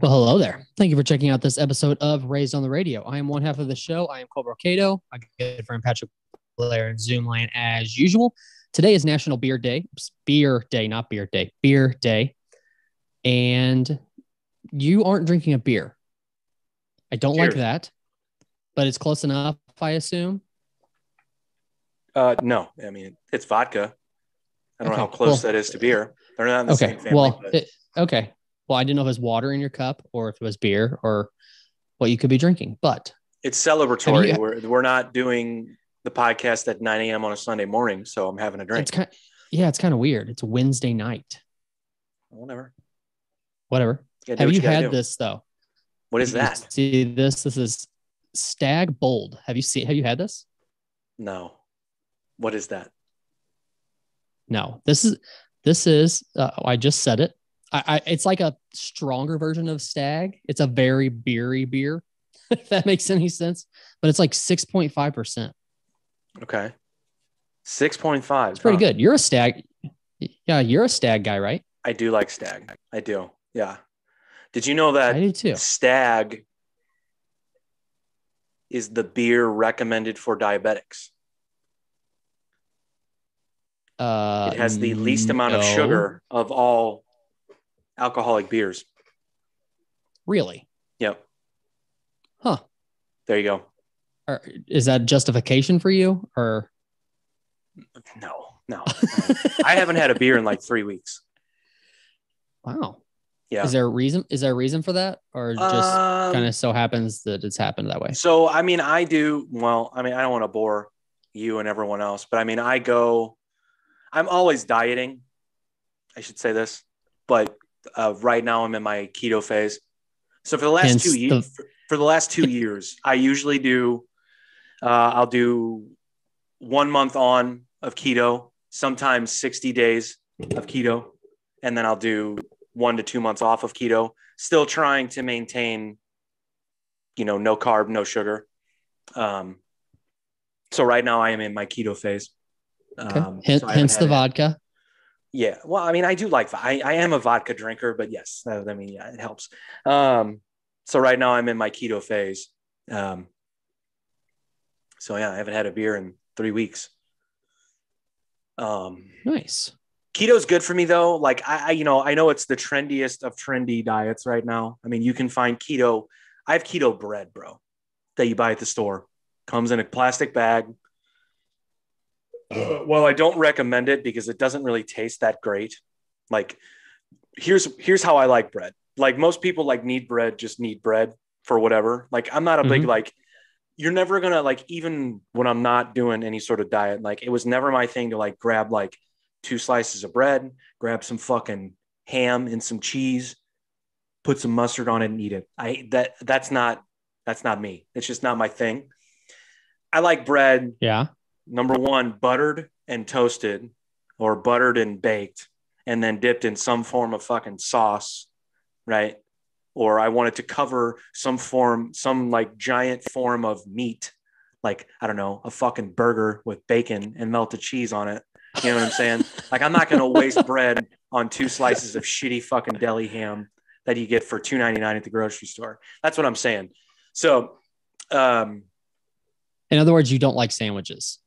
Well, hello there. Thank you for checking out this episode of Raised on the Radio. I am one half of the show. I am Cole Cato. My good friend Patrick Blair in Zoom line as usual. Today is National Beer Day. Beer Day, not Beer Day. Beer Day. And you aren't drinking a beer. I don't like that, but it's close enough, I assume. No, I mean, it's vodka. I don't know how close that is to beer. They're not in the same family. Well, okay. Well, I didn't know if it was water in your cup or if it was beer or what you could be drinking, but it's celebratory. We're not doing the podcast at 9 a.m. on a Sunday morning, so I'm having a drink. It's kind of weird. It's Wednesday night. Whatever. Have you had this though? What is that? See this? This is Stag Bold. Have you had this? No. What is that? No. This is I just said it. It's like a stronger version of Stag. It's a very beery beer, if that makes any sense. But it's like 6.5%. Okay. 6.5. It's pretty good. You're a Stag. Yeah, you're a Stag guy, right? I do like Stag. I do. Yeah. Did you know that I do too. Stag is the beer recommended for diabetics? It has the least amount of sugar of all alcoholic beers. Really? Yep. Huh. There you go. Is that justification for you or? No. I haven't had a beer in like 3 weeks. Wow. Yeah. Is there a reason for that? Or just kind of so happens that it's happened that way? So, I mean, I don't want to bore you and everyone else, but I mean, I'm always dieting. I should say this, but right now I'm in my keto phase. So for the last 2 years, I usually do, I'll do 1 month on of keto, sometimes 60 days of keto. And then I'll do 1 to 2 months off of keto, still trying to maintain, no carb, no sugar. So right now I am in my keto phase. Okay. Hence the vodka. Yeah. Well, I mean, I do like, I am a vodka drinker, but yes, it helps. So right now I'm in my keto phase. So yeah, I haven't had a beer in 3 weeks. Nice. Keto's good for me though. Like I know it's the trendiest of trendy diets right now. I mean, you can find keto. I have keto bread, bro, that you buy at the store. Comes in a plastic bag. Well, I don't recommend it because it doesn't really taste that great. Like, here's how I like bread. Like most people need bread for whatever. Like I'm not a big, you're never going to even when I'm not doing any sort of diet, it was never my thing to grab 2 slices of bread, grab some fucking ham and some cheese, put some mustard on it and eat it. That's not me. It's just not my thing. I like bread. Yeah. Number 1, buttered and toasted or buttered and baked and then dipped in some form of fucking sauce, right? Or I want it to cover some giant form of meat, I don't know, a fucking burger with bacon and melted cheese on it. You know what I'm saying? I'm not going to waste bread on 2 slices of shitty fucking deli ham that you get for $2.99 at the grocery store. That's what I'm saying. So, in other words, you don't like sandwiches.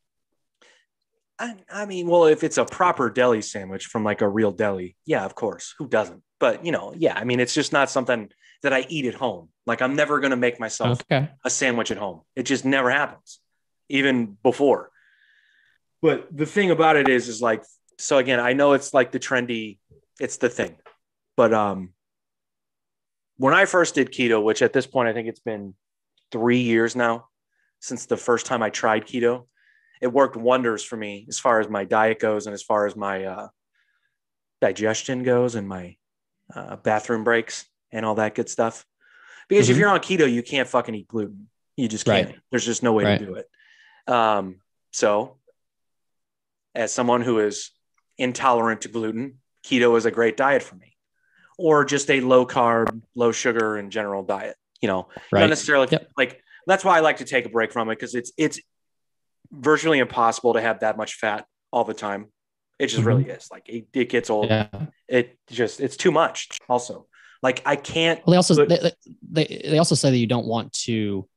I mean, well, if it's a proper deli sandwich from a real deli, yeah, of course. Who doesn't? But, yeah, I mean, it's just not something that I eat at home. I'm never going to make myself a sandwich at home. It just never happens, even before. But the thing about it is so again, I know it's the trendy, it's the thing. But when I first did keto, which at this point, I think it's been 3 years now since the first time I tried keto, it worked wonders for me as far as my diet goes and as far as my digestion goes and my bathroom breaks and all that good stuff. Because if you're on keto, you can't fucking eat gluten. You just can't. Right. There's just no way to do it. So as someone who is intolerant to gluten, keto is a great diet for me. Or just a low carb, low sugar in general diet, not necessarily that's why I like to take a break from it. Cause it's virtually impossible to have that much fat all the time. It just really is. It gets old. Yeah. It's too much also. Like I can't. Well, they also say that you don't want to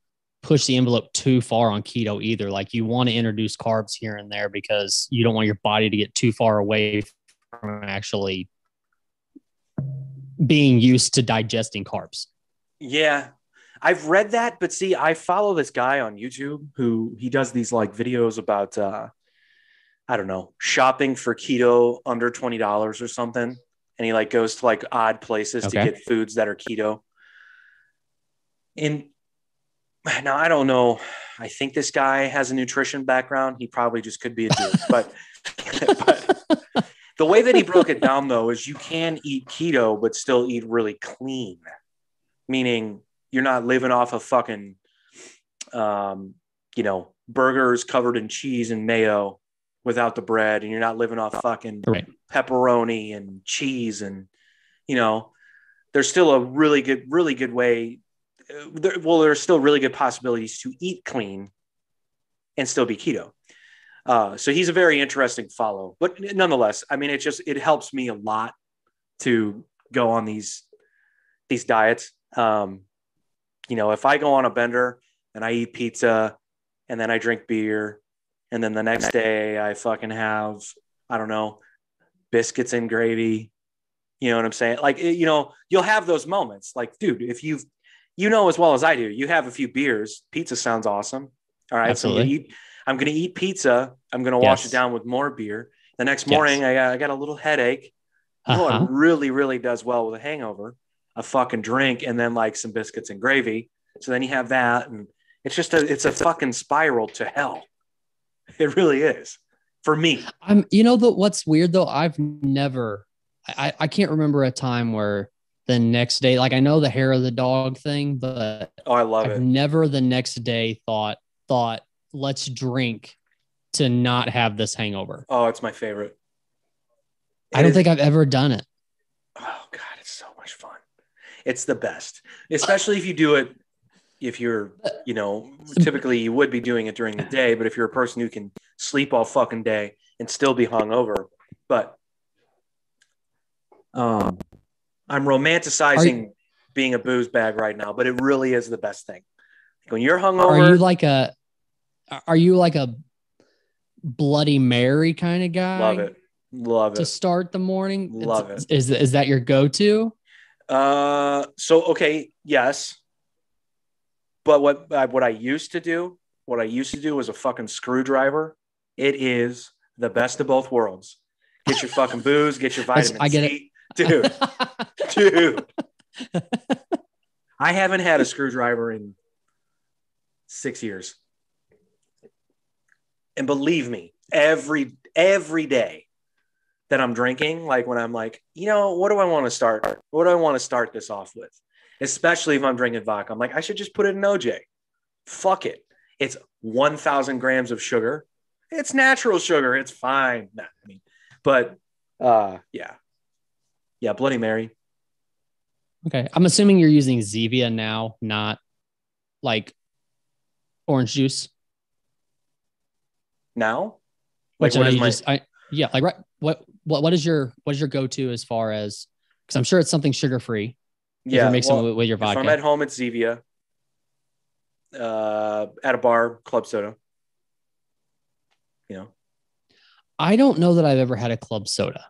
push the envelope too far on keto either. Like you want to introduce carbs here and there because you don't want your body to get too far away from actually being used to digesting carbs. Yeah, I've read that, but see, I follow this guy on YouTube who he does these like videos about I don't know, shopping for keto under $20 or something. And he like goes to like odd places to get foods that are keto. And now I don't know. I think this guy has a nutrition background. He probably just could be a dude, but the way that he broke it down though is you can eat keto but still eat really clean, meaning you're not living off of fucking burgers covered in cheese and mayo without the bread, and you're not living off fucking pepperoni and cheese, and there's still a really good way. There's still really good possibilities to eat clean and still be keto. So he's a very interesting follow, but nonetheless, I mean, it helps me a lot to go on these diets. If I go on a bender and I eat pizza and then I drink beer and then the next day I fucking have, I don't know, biscuits and gravy, you know what I'm saying? Like, you'll have those moments like, dude, if as well as I do, you have a few beers, pizza sounds awesome. All right. Absolutely. So I'm going to eat pizza. I'm going to wash it down with more beer. The next morning, I got a little headache. It really, really does well with a hangover, a fucking drink, and then like some biscuits and gravy. So then you have that. And it's just it's a fucking spiral to hell. It really is for me. What's weird though, I've never, I can't remember a time where the next day, like I know the hair of the dog thing, but I love it. I've never the next day thought, let's drink to not have this hangover. Oh, it's my favorite. I don't think I've ever done it. Oh God, it's so much fun. It's the best, especially if you do it. If you're, typically you would be doing it during the day, but if you're a person who can sleep all fucking day and still be hungover, but I'm romanticizing being a booze bag right now, but it really is the best thing. When you're hungover, are you like a Bloody Mary kind of guy? Love it to start the morning. Love it. Is that your go-to? Okay, yes. But what I used to do was a fucking screwdriver. It is the best of both worlds. Get your fucking booze, get your vitamin C. Dude. I haven't had a screwdriver in 6 years. And believe me, every day that I'm drinking, like when I'm like, what do I want to start? What do I want to start this off with? Especially if I'm drinking vodka. I'm like, I should just put it in OJ. Fuck it. It's 1,000 grams of sugar. It's natural sugar. It's fine. Yeah, Bloody Mary. Okay. I'm assuming you're using Zevia now, not like orange juice. Now? Like what is your go-to as far as, because I'm sure it's something sugar-free. Yeah, you're mixing with your vodka. If I'm at home, it's Zevia. At a bar, club soda. I don't know that I've ever had a club soda.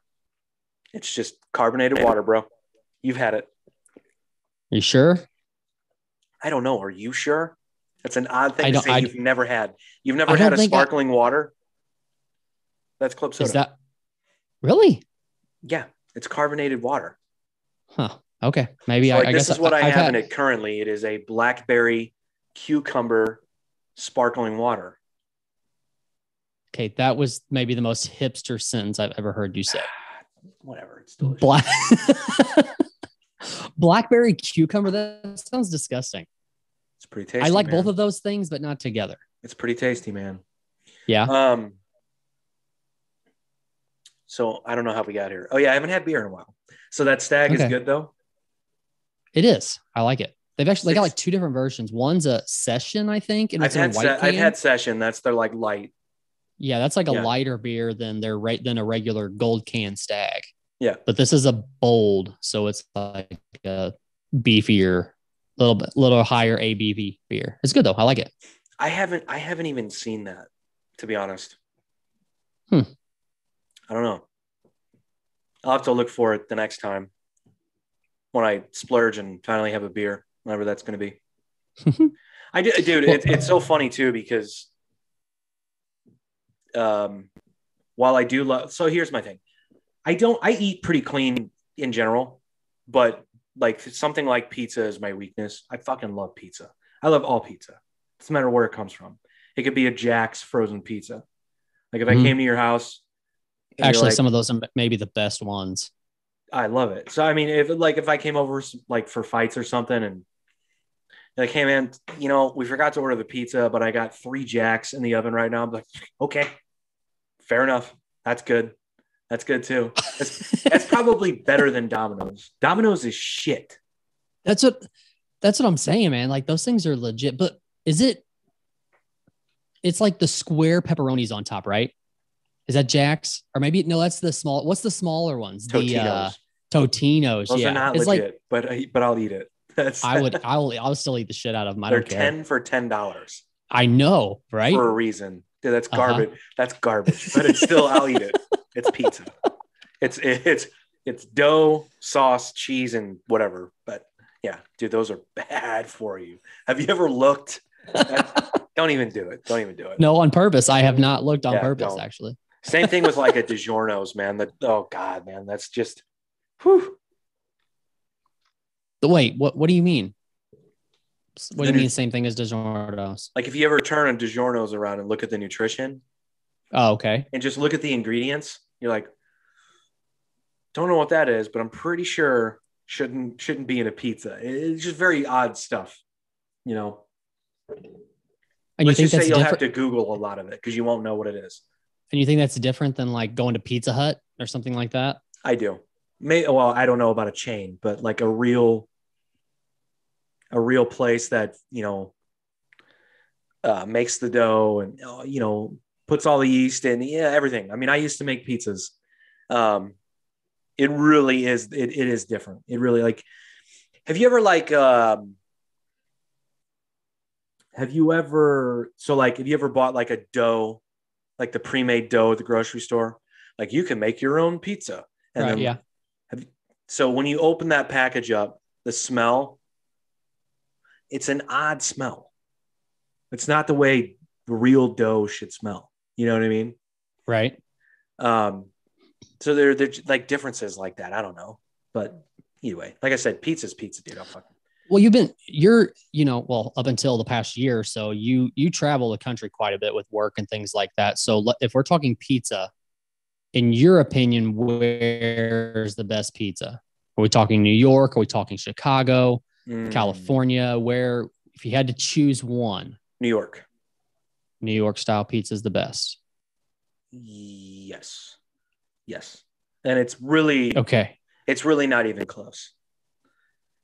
It's just carbonated water, bro. You've had it. Are you sure? I don't know. Are you sure? That's an odd thing to say you've never had. You've never had a sparkling water? That's club soda. Is that really? Yeah, it's carbonated water. Huh. Okay. Maybe so I guess this is what I have in it currently. It is a blackberry cucumber sparkling water. Okay, that was maybe the most hipster sentence I've ever heard you say. Whatever, it's delicious. Blackberry cucumber, that sounds disgusting. It's pretty tasty. I like both of those things, but not together. It's pretty tasty, man. Yeah. So I don't know how we got here. Oh yeah, I haven't had beer in a while. So that Stag is good though. It is. I like it. They got like two different versions. One's a session, I think, and it's in a white can. I've had session. That's their like light. Yeah, that's like a lighter beer than a regular gold can Stag. Yeah, but this is a bold, so it's like a beefier, little higher ABV beer. It's good though. I like it. I haven't even seen that, to be honest. I don't know. I'll have to look for it the next time when I splurge and finally have a beer, whatever that's going to be. I do, dude. It's so funny too because, while I do love, so here's my thing. I eat pretty clean in general, but like something like pizza is my weakness. I fucking love pizza. I love all pizza. Doesn't matter where it comes from. It could be a Jack's frozen pizza. Like if I came to your house, actually, some of those are maybe the best ones. I love it. So I mean, if I came over like for fights or something, and like, hey man, we forgot to order the pizza, but I got 3 Jacks in the oven right now. I'm like, okay, fair enough. That's good. That's good too. That's probably better than Domino's. Domino's is shit. That's what I'm saying, man. Like those things are legit, but it's like the square pepperonis on top, right? Is that Jack's? Or maybe, no, that's the small. What's the smaller ones? Totino's. Totino's. Those are not it's legit, but I'll eat it. I'll still eat the shit out of them. I don't care. 10 for $10. I know, right? For a reason. Dude, that's garbage. That's garbage, but it's still, I'll eat it. It's pizza. It's dough, sauce, cheese, and whatever. But yeah, dude, those are bad for you. Have you ever looked? Don't even do it. Don't even do it. No, on purpose. I have not looked on purpose, actually. Same thing with like a DiGiorno's, man. Oh God, man, that's just. Whew. Wait, what do you mean? What do you mean same thing as DiGiorno's? Like if you ever turn a DiGiorno's around and look at the nutrition. Oh, okay. And just look at the ingredients. You're like, don't know what that is, but I'm pretty sure shouldn't be in a pizza. It's just very odd stuff, And you think that's you'll have to Google a lot of it because you won't know what it is. And you think that's different than like going to Pizza Hut or something like that? I do. Well, I don't know about a chain, but like a real place that, makes the dough and, puts all the yeast in, everything. I mean, I used to make pizzas. It really is. It is different. It really have you ever have you ever bought like a dough, like the pre-made dough at the grocery store? Like you can make your own pizza. And right. Yeah. So when you open that package up, the smell, it's an odd smell. It's not the way real dough should smell. You know what I mean? Right. So there like differences like that. I don't know. But anyway, like I said, pizza's pizza, dude. Well, well, up until the past year or so, you travel the country quite a bit with work and things like that. So if we're talking pizza, in your opinion, where's the best pizza? Are we talking New York? Are we talking Chicago, California? Where, if you had to choose one? New York. New York style pizza is the best. Yes. And it's really okay. It's really not even close.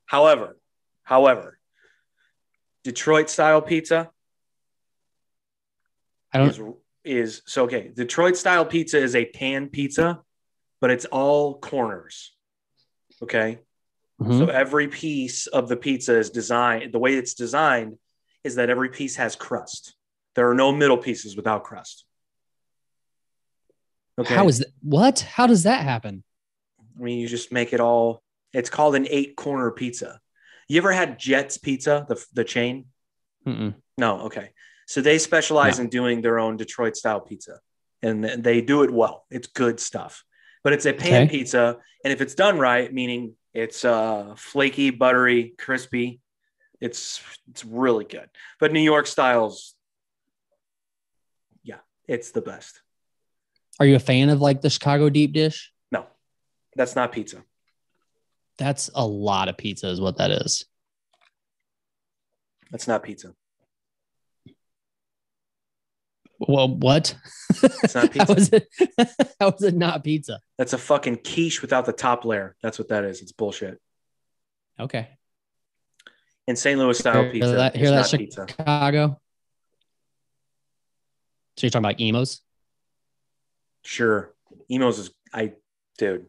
However, Detroit style pizza Detroit style pizza is a pan pizza, but it's all corners. Okay. Mm-hmm. So every piece of the pizza is designed, the way it's designed is that every piece has crust. There are no middle pieces without crust. Okay. How is that? What? How does that happen? I mean, you just make it all. It's called an 8-corner pizza. You ever had Jet's Pizza, the chain? Mm-mm. No. Okay. So they specialize in doing their own Detroit style pizza, and they do it well. It's good stuff, but it's a pan pizza. And if it's done right, meaning it's flaky, buttery, crispy, it's really good. But New York styles, yeah, it's the best. Are you a fan of like the Chicago deep dish? No, that's not pizza. That's a lot of pizza is what that is. That's not pizza. Well, what? It's not pizza. How is it not pizza? That's a fucking quiche without the top layer. That's what that is. It's bullshit. Okay. In St. Louis style pizza, it's not pizza. Chicago. So you're talking about emos? Sure. Emos is, dude,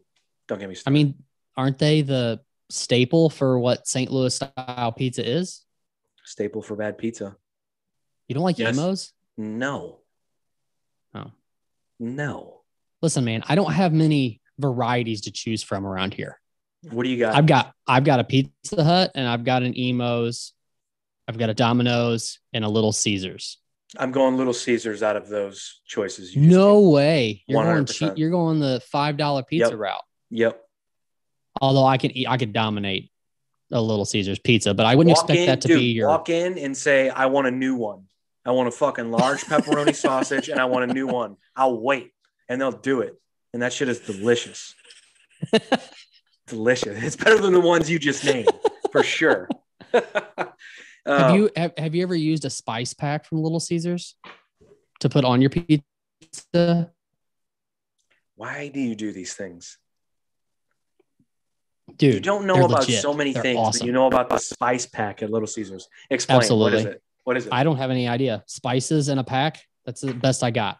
don't get me started. I mean, aren't they the staple for what St. Louis style pizza is? Staple for bad pizza. You don't like Yes. emos? No. Oh. No. Listen, man, I don't have many varieties to choose from around here. What do you got? I've got a Pizza Hut and I've got an Emo's. I've got a Domino's and a Little Caesars. I'm going Little Caesars out of those choices. No way. You're 100%. going cheap. You're going the $5 pizza route. Yep. Although I could dominate a Little Caesars pizza, but I wouldn't expect that to be your. Walk in and say, I want a new one. I want a fucking large pepperoni sausage and I want a new one. I'll wait. And they'll do it. And that shit is delicious. Delicious. It's better than the ones you just named, for sure. Have you ever used a spice pack from Little Caesars to put on your pizza? Why do you do these things? Dude, you don't know about legit. so many They're things, awesome. but you know about the spice pack at Little Caesars. Explain. Absolutely. What is it? I don't have any idea. Spices in a pack. That's the best I got.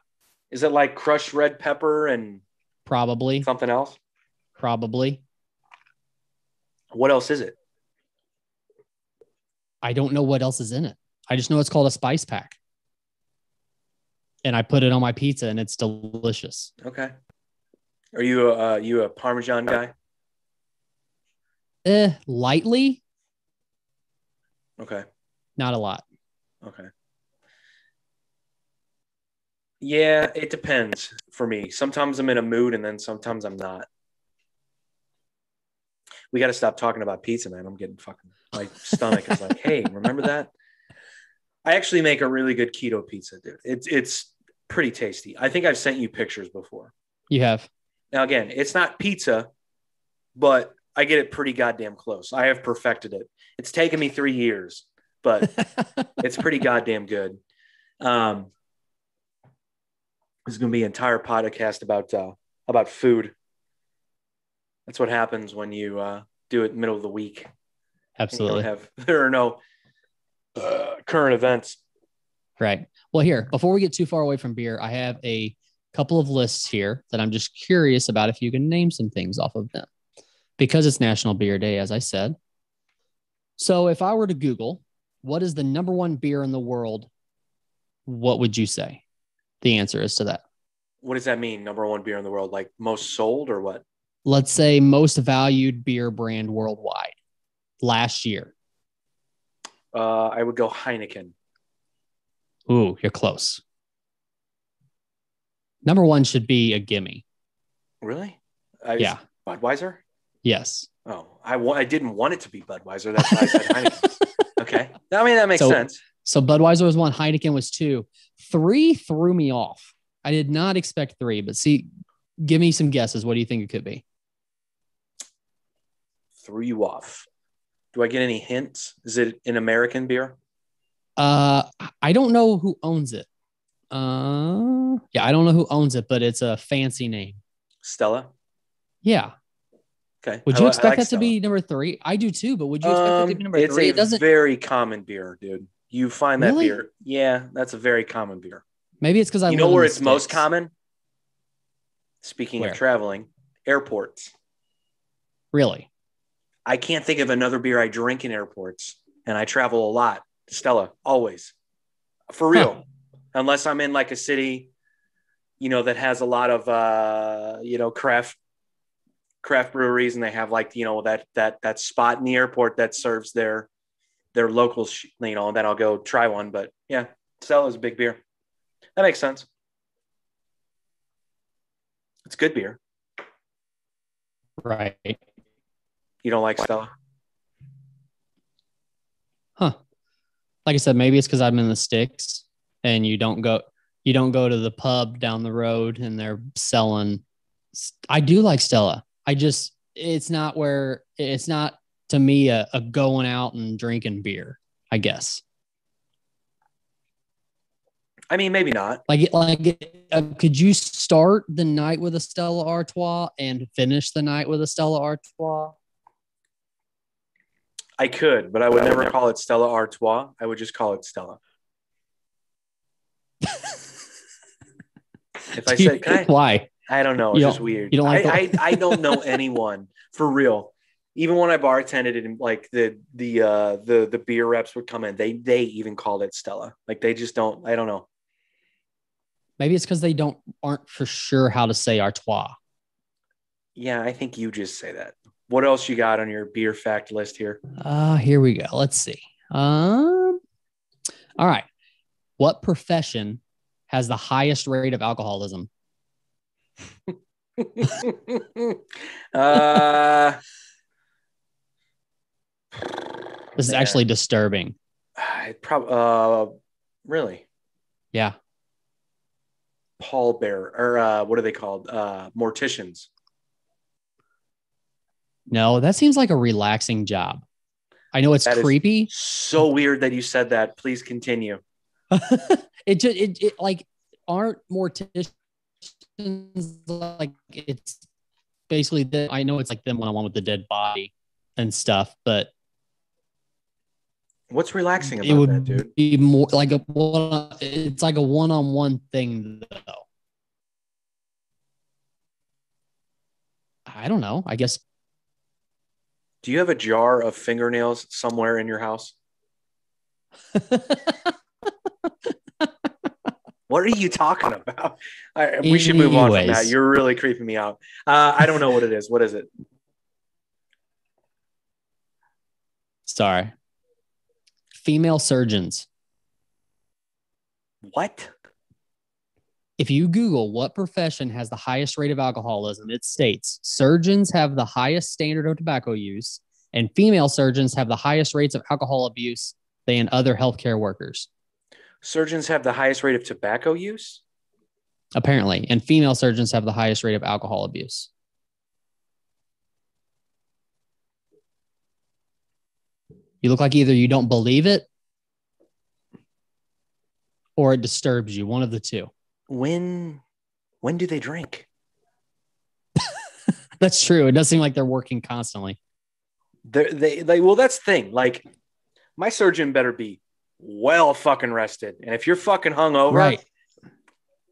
Is it like crushed red pepper and probably something else? Probably. What else is it? I don't know what else is in it. I just know it's called a spice pack. And I put it on my pizza and it's delicious. Okay. Are you a Parmesan guy? Lightly. Okay. Not a lot. Okay. Yeah, it depends for me. Sometimes I'm in a mood and then sometimes I'm not. We got to stop talking about pizza, man. I'm getting fucking, my stomach is like, hey, remember that? I actually make a really good keto pizza, dude. It's pretty tasty. I think I've sent you pictures before. You have. Now, again, it's not pizza, but I get it pretty goddamn close. I have perfected it. It's taken me 3 years, but it's pretty goddamn good. This is going to be an entire podcast about food. That's what happens when you do it middle of the week. Absolutely. There are no current events. Right. Well, here, before we get too far away from beer, I have a couple of lists here that I'm just curious about if you can name some things off of them. Because it's National Beer Day, as I said. So if I were to Google, what is the number one beer in the world, what would you say the answer is to that? What does that mean? Number one beer in the world, like most sold or what? Let's say most valued beer brand worldwide last year. I would go Heineken. Ooh, you're close. Number one should be a gimme. Really? Yeah. Budweiser? Yes. Oh, I didn't want it to be Budweiser. That's why I said Heineken. Okay. I mean, that makes sense. So Budweiser was 1, Heineken was 2. 3 threw me off. I did not expect 3, but see, give me some guesses. What do you think it could be? Threw you off. Do I get any hints? Is it an American beer? I don't know who owns it. Yeah, I don't know who owns it, but it's a fancy name. Stella? Yeah. Okay. Would you expect that to be number 3? I do too, but would you expect it to be number 3? It's a very common beer, dude. You find that beer. Yeah, that's a very common beer. Maybe it's because I You know where it's most common? Speaking of traveling, airports. Really? I can't think of another beer I drink in airports, and I travel a lot. Stella, always. For real. Huh. Unless I'm in like a city, that has a lot of, craft breweries, and they have like, that spot in the airport that serves their locals, and then I'll go try one. But yeah, Stella is a big beer. That makes sense. It's good beer. Right. You don't like Stella? Huh. Like I said, maybe it's because I'm in the sticks and you don't go to the pub down the road and they're selling. I do like Stella. It's not to me a going out and drinking beer, I guess. I mean, maybe not. Could you start the night with a Stella Artois and finish the night with a Stella Artois? I could, but I would never call it Stella Artois. I would just call it Stella. If I said, why? I don't know. It's just weird. You don't like I don't know anyone for real Even when I bartended and like the beer reps would come in, they even called it Stella. Like they just don't. I don't know. Maybe it's because they aren't for sure how to say Artois. Yeah, I think you just say that. What else you got on your beer fact list here? Here we go. Let's see. All right. What profession has the highest rate of alcoholism? This is actually disturbing. Really? Yeah. Pallbearer, or what are they called? Morticians. No, that seems like a relaxing job. I know it's That creepy. So weird that you said that. Please continue. it like aren't morticians like it's basically I know it's like them one-on-one with the dead body and stuff, but what's relaxing about that, dude? Be more like it's like a one-on-one thing though. I don't know. I guess. Do you have a jar of fingernails somewhere in your house? What are you talking about? We should move on from that. You're really creeping me out. I don't know what it is. What is it? Sorry. Female surgeons. What? If you Google what profession has the highest rate of alcoholism, it states surgeons have the highest standard of tobacco use, and female surgeons have the highest rates of alcohol abuse than other healthcare workers. Surgeons have the highest rate of tobacco use? Apparently, and female surgeons have the highest rate of alcohol abuse. You look like either you don't believe it or it disturbs you, one of the two. When do they drink? That's true. It does seem like they're working constantly. Well, that's the thing. Like, my surgeon better be well fucking rested. And if you're fucking hungover, right,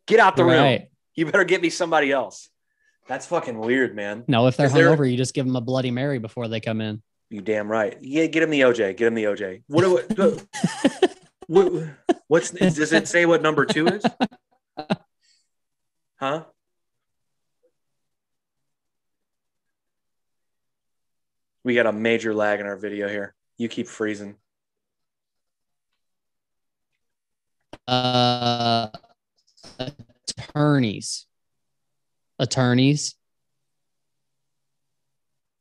get out the room. You better get me somebody else. That's fucking weird, man. No, if they're hungover, you just give them a Bloody Mary before they come in. You damn right. Yeah, get him the OJ. Get him the OJ. Does it say what number 2 is? Huh? We got a major lag in our video here. You keep freezing. Attorneys.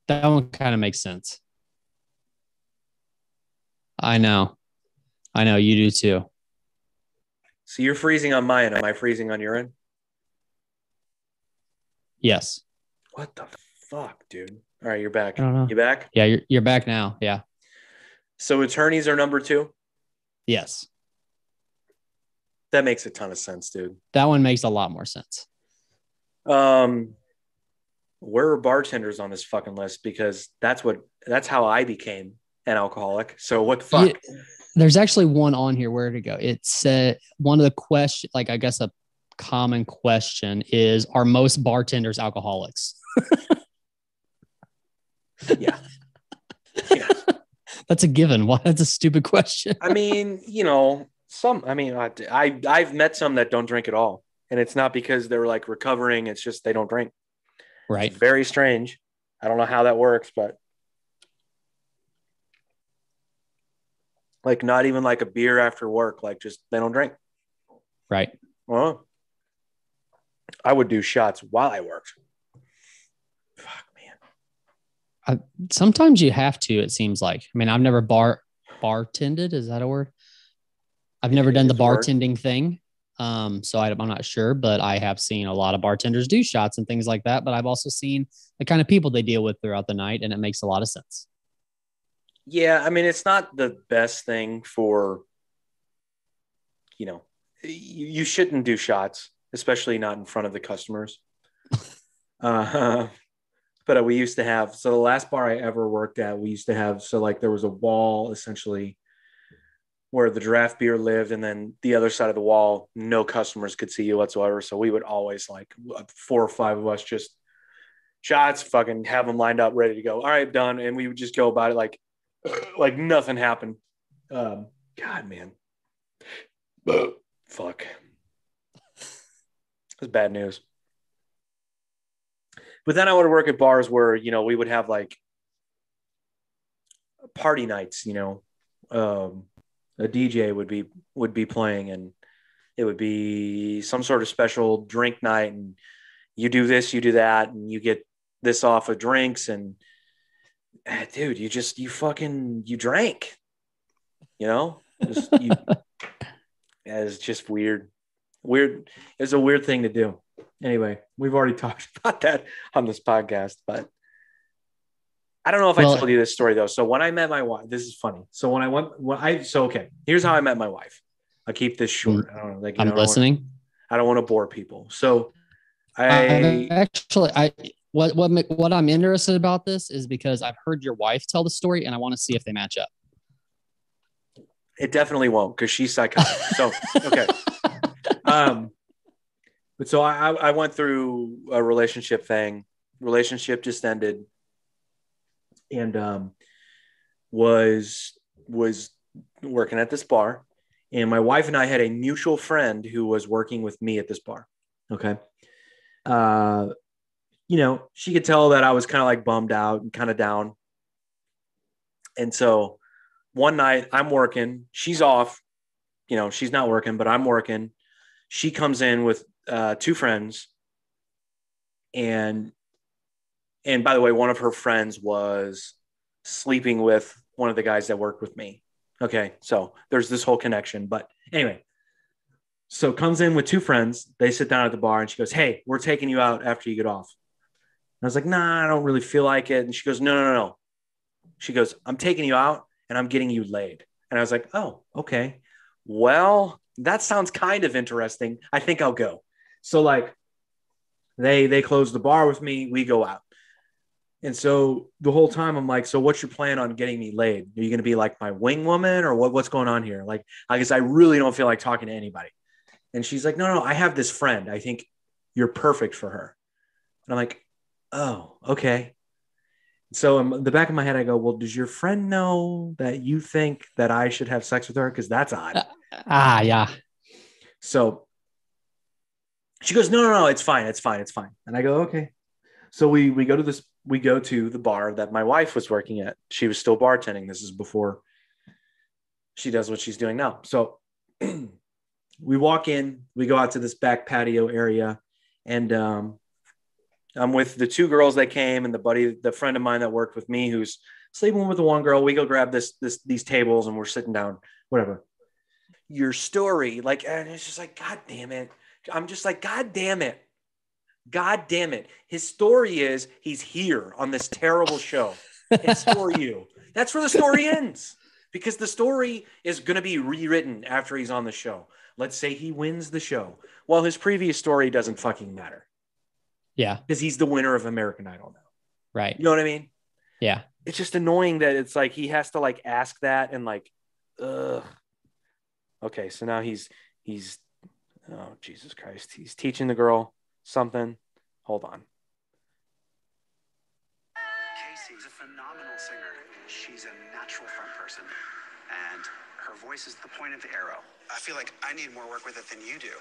That one kind of makes sense. I know. You do too. So you're freezing on my end. Am I freezing on your end? Yes. What the fuck, dude? All right, you're back. I don't know. You back? Yeah, you're back now. Yeah. So attorneys are number 2? Yes. That makes a ton of sense, dude. That one makes a lot more sense. Where are bartenders on this fucking list? Because that's how I became an alcoholic. So what the fuck? Yeah, there's actually one on here. Where to go? It said one of the questions, like I guess a common question is, are most bartenders alcoholics? Yeah. That's a given. Why? That's a stupid question. I mean, I've met some that don't drink at all. And it's not because they're like recovering. It's just they don't drink. Right. It's very strange. I don't know how that works, but like not even like a beer after work. Like just they don't drink. Right. Well, I would do shots while I worked. Fuck, man. Sometimes you have to, it seems like. I mean, I've never bartended. Is that a word? I've never done the bartending thing. So I'm not sure, but I have seen a lot of bartenders do shots and things like that. But I've also seen the kind of people they deal with throughout the night, and it makes a lot of sense. Yeah, I mean, it's not the best thing for, you shouldn't do shots, especially not in front of the customers. But we used to have, so the last bar I ever worked at, we used to have, so like there was a wall essentially where the draft beer lived, and then the other side of the wall, no customers could see you whatsoever. So we would always, like 4 or 5 of us, just shots, fucking have them lined up, ready to go. All right, done. And we would just go about it like nothing happened. God, man. Fuck. It's bad news. But then I would work at bars where, you know, we would have like party nights, you know. A DJ would be playing, and it would be some sort of special drink night, and you do this, you do that, and you get this off of drinks, and dude, you drank, you know. It's just weird. It's a weird thing to do. Anyway, we've already talked about that on this podcast, but I don't know if I told you this story though. So when I met my wife, this is funny. So okay, here's how I met my wife. I'll keep this short. I don't know, like, I'm listening. I don't want to bore people. So what I'm interested about this is because I've heard your wife tell the story, and I want to see if they match up. It definitely won't, because she's psychotic. So okay. But so I went through a relationship thing. Relationship just ended, and was working at this bar, and my wife and I had a mutual friend who was working with me at this bar. Okay. You know, she could tell that I was kind of like bummed out and kind of down. And so one night I'm working, she's off, you know, she's not working, but I'm working. She comes in with two friends, and by the way, one of her friends was sleeping with one of the guys that worked with me. Okay, so there's this whole connection. But anyway, so comes in with two friends. They sit down at the bar, and she goes, "Hey, we're taking you out after you get off." And I was like, "Nah, I don't really feel like it." And she goes, No. She goes, "I'm taking you out, and I'm getting you laid." And I was like, "Oh, okay. Well, that sounds kind of interesting. I think I'll go." So like they close the bar with me. We go out. And so the whole time I'm like, "So what's your plan on getting me laid? Are you going to be like my wing woman, or what's going on here?" Like, I guess I really don't feel like talking to anybody. And she's like, No, I have this friend. I think you're perfect for her. And I'm like, "Oh, okay." So in the back of my head, I go, "Well, does your friend know that you think that I should have sex with her? Because that's odd." Yeah. So she goes, No, it's fine. And I go, "Okay." So we go to the bar that my wife was working at. She was still bartending. This is before she does what she's doing now. So we walk in, we go out to this back patio area, and I'm with the two girls that came, and the friend of mine that worked with me who's sleeping with the one girl. We go grab these tables, and we're sitting down, whatever. Your story, like, and it's just like, God damn it. I'm just like, God damn it. God damn it. His story is he's here on this terrible show. It's for you. That's where the story ends, because the story is going to be rewritten after he's on the show. Let's say he wins the show. Well, his previous story doesn't fucking matter. Yeah. Because he's the winner of American Idol now. Right. You know what I mean? Yeah. It's just annoying that it's like he has to like ask that, and like, ugh. Okay, so now he's oh, Jesus Christ. He's teaching the girl something. Hold on. Casey's a phenomenal singer. She's a natural front person, and her voice is the point of the arrow. I feel like I need more work with it than you do.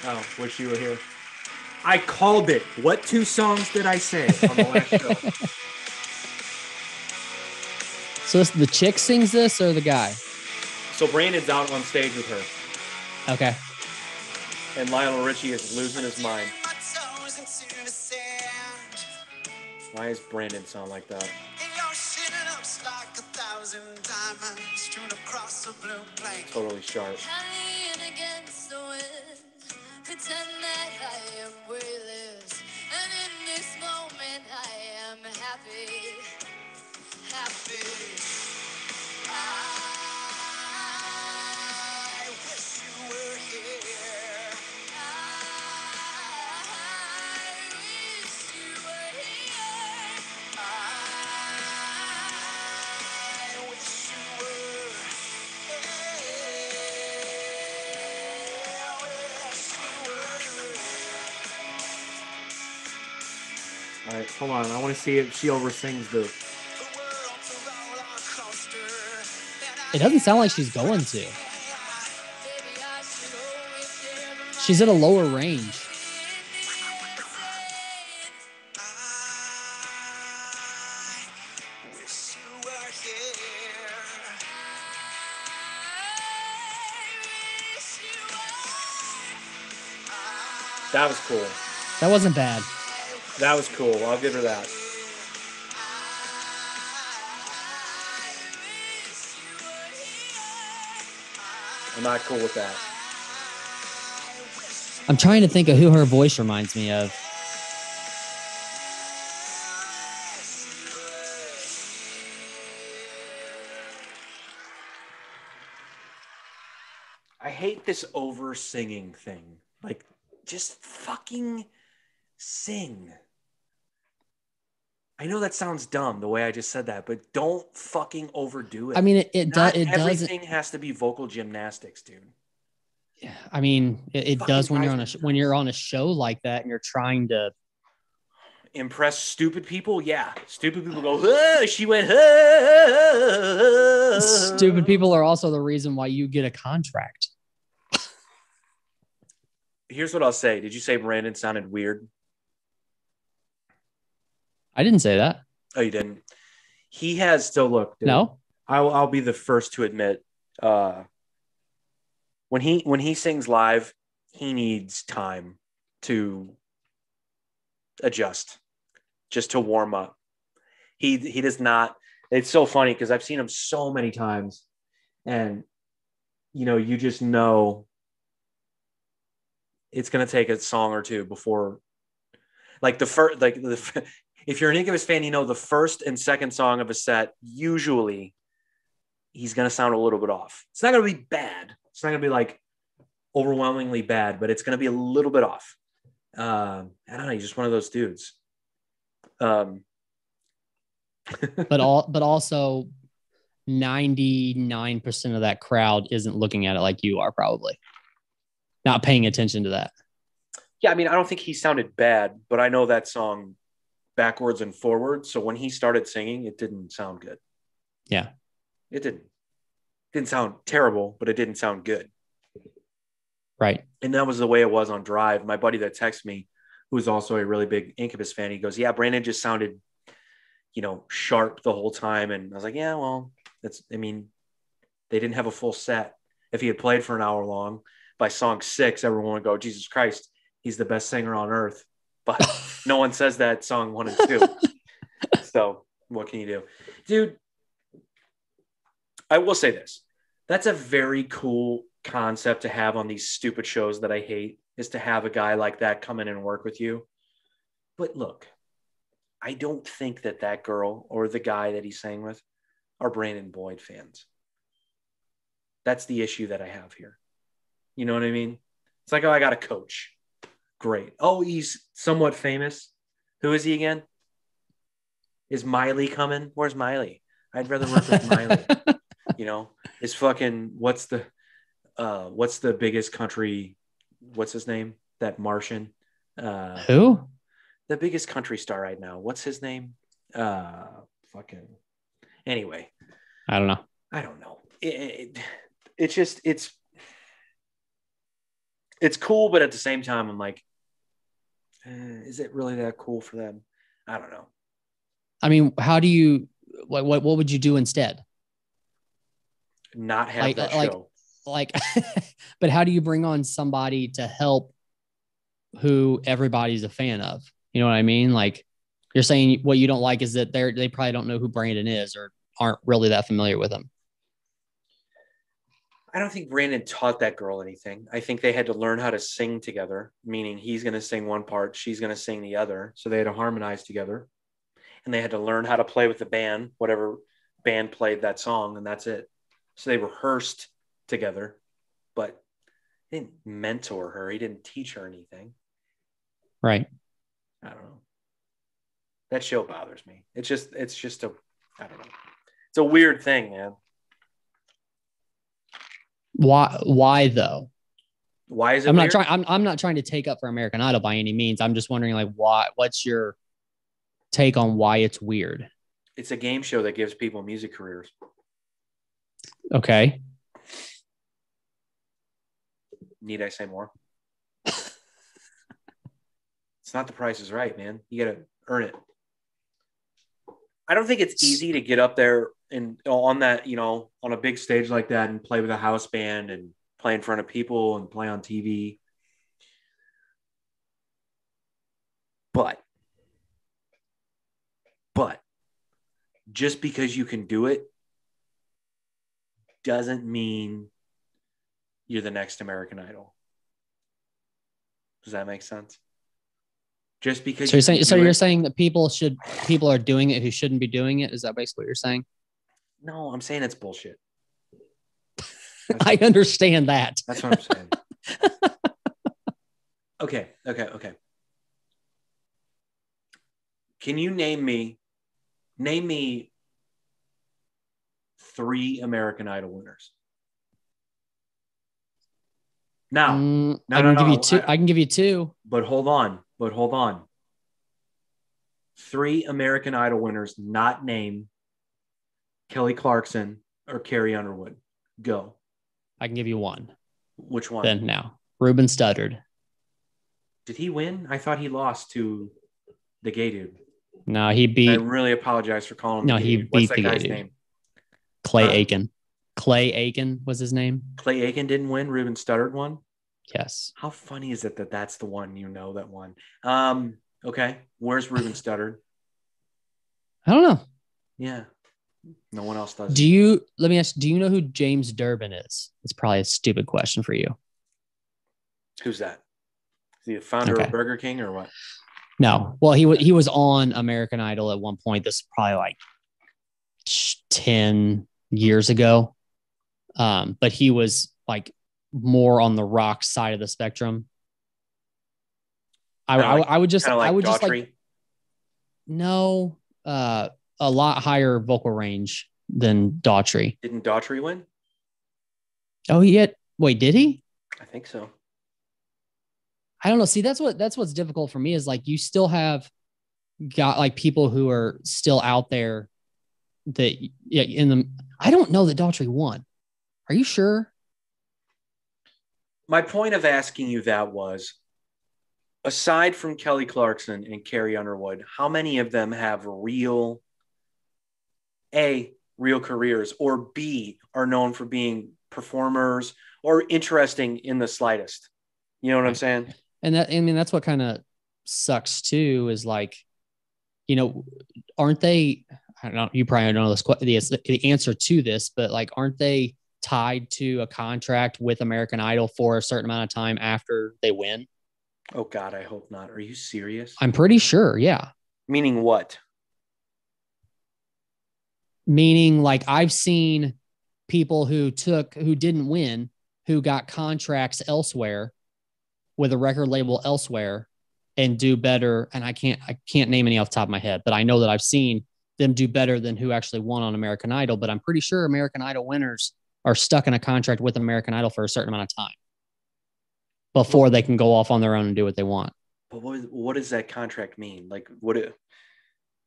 Oh, wish you were here. I called it. What two songs did I say on the last show? So the chick sings this, or the guy? So Brandon's out on stage with her. Okay. And Lionel Richie is losing his mind. Why does Brandon sound like that? Totally sharp. Pretend that I am weightless, and in this moment I am happy. I wish you were here. I wish you were here. I wish you were here. All right, hold on. I want to see if she oversings the. It doesn't sound like she's going to. She's at a lower range. That was cool. That wasn't bad. That was cool. I'll give her that. I'm not cool with that. I'm trying to think of who her voice reminds me of. I hate this over singing thing. Like, just fucking sing. I know that sounds dumb the way I just said that, but don't fucking overdo it. I mean, it does. It doesn't. Everything has to be vocal gymnastics, dude. I mean, it does when you're on a show like that and you're trying to impress stupid people. Yeah, stupid people go. Oh, she went. Oh. Stupid people are also the reason why you get a contract. Here's what I'll say. Did you say Brandon sounded weird? I didn't say that. Oh, you didn't. He has still look. Dude, no, I'll be the first to admit. When he sings live, he needs time to adjust, just to warm up. He does not. It's so funny because I've seen him so many times, and you just know it's gonna take a song or two before, like if you're an Incubus fan, the first and second song of a set usually he's gonna sound a little bit off. It's not gonna be bad. It's not going to be like overwhelmingly bad, but it's going to be a little bit off. I don't know. He's just one of those dudes. but also 99% of that crowd isn't looking at it like you are, probably not paying attention to that. Yeah. I mean, I don't think he sounded bad, but I know that song backwards and forwards. So when he started singing, it didn't sound good. Yeah. It didn't sound terrible, but it didn't sound good. Right. And that was the way it was on Drive. My buddy that texted me, who's also a really big Incubus fan, he goes, yeah, Brandon just sounded, sharp the whole time. And I was like, yeah, well, they didn't have a full set. If he had played for an hour long, by song 6, everyone would go, Jesus Christ, he's the best singer on earth. But no one says that song 1 and 2. So what can you do? Dude, I will say this. That's a very cool concept to have on these stupid shows that I hate, is to have a guy like that come in and work with you. But look, I don't think that girl or the guy that he sang with are Brandon Boyd fans. That's the issue that I have here. You know what I mean? It's like, oh, I got a coach. Great. Oh, he's somewhat famous. Who is he again? Is Miley coming? Where's Miley? I'd rather work with Miley. Is fucking what's the biggest country? What's his name? That Martian. Who? The biggest country star right now. What's his name? Anyway. I don't know. It's cool, but at the same time, I'm like, is it really that cool for them? I don't know. I mean, how do you? What would you do instead? Not have that show. But how do you bring on somebody to help who everybody's a fan of? You know what I mean? Like, you're saying what you don't like is that they probably don't know who Brandon is or aren't really that familiar with him. I don't think Brandon taught that girl anything. I think they had to learn how to sing together, meaning he's going to sing one part, she's going to sing the other. So they had to harmonize together. And they had to learn how to play with the band, whatever band played that song, and that's it. So they rehearsed together, but he didn't mentor her. He didn't teach her anything. Right. I don't know. That show bothers me. I don't know. It's a weird thing, man. Why though? Why is it? I'm not trying to take up for American Idol by any means. I'm just wondering, like, why? What's your take on why it's weird. It's a game show that gives people music careers. Okay. Need I say more? It's not The Price is Right, man. You got to earn it. I don't think it's easy to get up there and on that, on a big stage like that and play with a house band and play in front of people and play on TV. But just because you can do it doesn't mean you're the next American Idol. Does that make sense? Just because you're saying that people are doing it who shouldn't be doing it? Is that basically what you're saying? No, I'm saying it's bullshit. I understand that. That's what I'm saying. Okay. Can you name me 3 American Idol winners? Now, I can give you two. I can give you 2. But hold on. 3 American Idol winners not named Kelly Clarkson or Carrie Underwood. Go. I can give you 1. Which one? Then now, Ruben Studdard. Did he win? I thought he lost to the gay dude. No, he beat. I really apologize for calling him. No, he beat the guy's gay dude. Name? Clay Aiken. Clay Aiken was his name. Clay Aiken didn't win. Ruben Studdard won. Yes. How funny is it that that's the one that won? Okay. Where's Ruben Studdard? I don't know. Yeah. No one else does. Let me ask, do you know who James Durbin is? It's probably a stupid question for you. Who's that? Is he the founder of Burger King or what? No. Well, he was on American Idol at one point. This is probably like 10 years ago. But he was like more on the rock side of the spectrum. I would just like no, a lot higher vocal range than Daughtry. Didn't Daughtry win? Oh, wait, did he? I think so. I don't know. See, that's what's difficult for me is like you still have got like people who are still out there that I don't know that Daughtry won. Are you sure? My point of asking you that was, aside from Kelly Clarkson and Carrie Underwood, how many of them have real careers, or B, are known for being performers or interesting in the slightest? You know what I'm saying? And that's what kind of sucks too, is like, aren't they, I don't know, you probably don't know the answer to this, but like, aren't they tied to a contract with American Idol for a certain amount of time after they win? Oh God, I hope not. Are you serious? I'm pretty sure. Yeah. Meaning what? Meaning like I've seen people who didn't win, who got contracts elsewhere with a record label elsewhere and do better. And I can't name any off the top of my head, but I know that I've seen them do better than who actually won on American Idol. But I'm pretty sure American Idol winners are stuck in a contract with American Idol for a certain amount of time before they can go off on their own and do what they want. But what does that contract mean? Like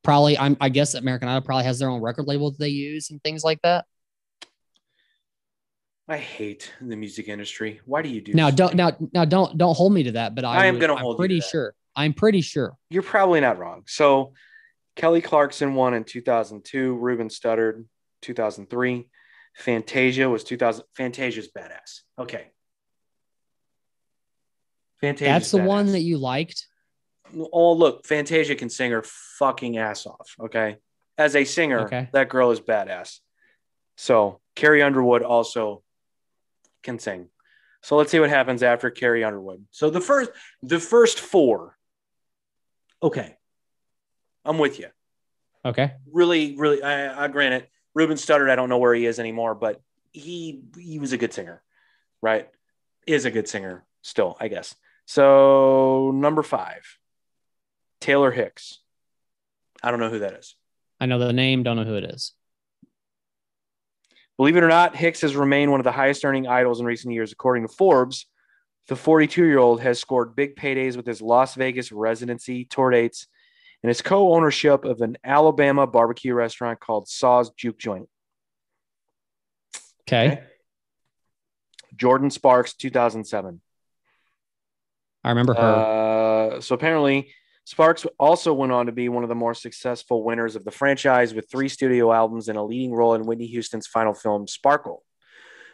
probably, I guess American Idol probably has their own record label that they use and things like that. I hate the music industry. Why do you do now? this? Don't hold me to that. But I am going to hold you to that. Sure. I'm pretty sure. You're probably not wrong. So Kelly Clarkson won in 2002. Ruben Studdard 2003. Fantasia was 2000. Fantasia's badass. Okay. That's the one that you liked. Oh, look, Fantasia can sing her fucking ass off. Okay. As a singer, that girl is badass. So Carrie Underwood also can sing. So let's see what happens after Carrie Underwood. So the first 4. Okay. I'm with you. Okay. Really, really, I grant it. Ruben Studdard, I don't know where he is anymore, but he was a good singer, right? Is a good singer still, I guess. So number 5, Taylor Hicks. I don't know who that is. I know the name, don't know who it is. Believe it or not, Hicks has remained one of the highest earning idols in recent years. According to Forbes, the 42-year-old has scored big paydays with his Las Vegas residency, tour dates, and it's co-ownership of an Alabama barbecue restaurant called Saw's Juke Joint. Okay. Jordan Sparks, 2007. I remember her. So apparently, Sparks also went on to be one of the more successful winners of the franchise with 3 studio albums and a leading role in Whitney Houston's final film, Sparkle.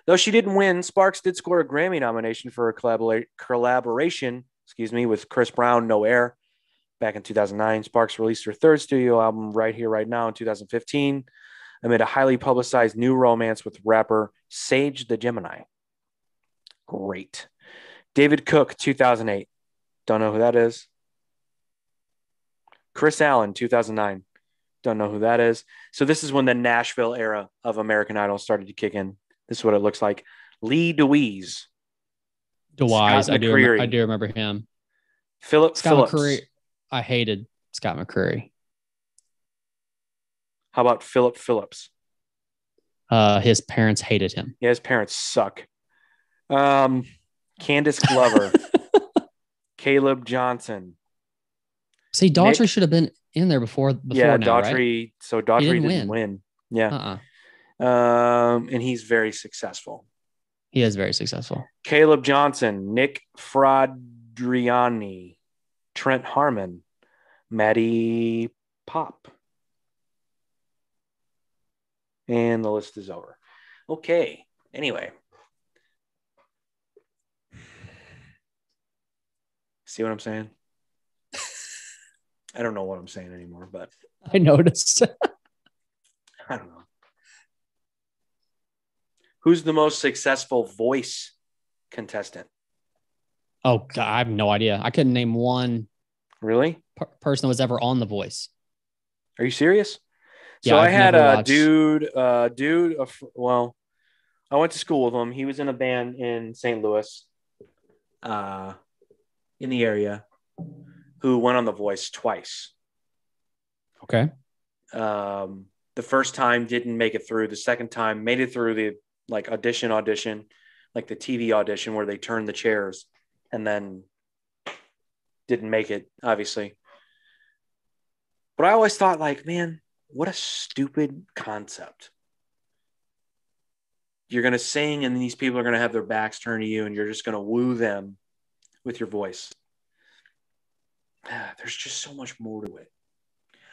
Though she didn't win, Sparks did score a Grammy nomination for a collaboration, with Chris Brown, No Air, back in 2009. Sparks released her 3rd studio album, Right Here, Right Now, in 2015, amid a highly publicized new romance with rapper Sage the Gemini. Great. David Cook, 2008. Don't know who that is. Chris Allen, 2009. Don't know who that is. So this is when the Nashville era of American Idol started to kick in. This is what it looks like. Lee DeWeese. I do remember him. Scott Phillips. McCreery. I hated Scott McCreery. How about Philip Phillips? His parents hated him. Yeah, his parents suck. Candace Glover. Caleb Johnson. See, Daughtry should have been in there before now, Daughtry. Right? So Daughtry didn't win. Yeah. And he's very successful. He is very successful. Caleb Johnson, Nick Fradriani, Trent Harmon, Maddie Pop. And the list is over. Okay. Anyway. See what I'm saying? I don't know what I'm saying anymore, but I noticed. I don't know. Who's the most successful voice contestant? Oh, God, I have no idea. I couldn't name one. Really? Person that was ever on The Voice. Are you serious? Yeah, so I had a dude. Well, I went to school with him. He was in a band in St. Louis, in the area, who went on The Voice twice. Okay. The first time didn't make it through. The second time made it through the audition, like the TV audition where they turn the chairs, and then didn't make it, obviously. But I always thought, man, what a stupid concept. You're going to sing, and these people are going to have their backs turned to you, and you're just going to woo them with your voice. There's just so much more to it.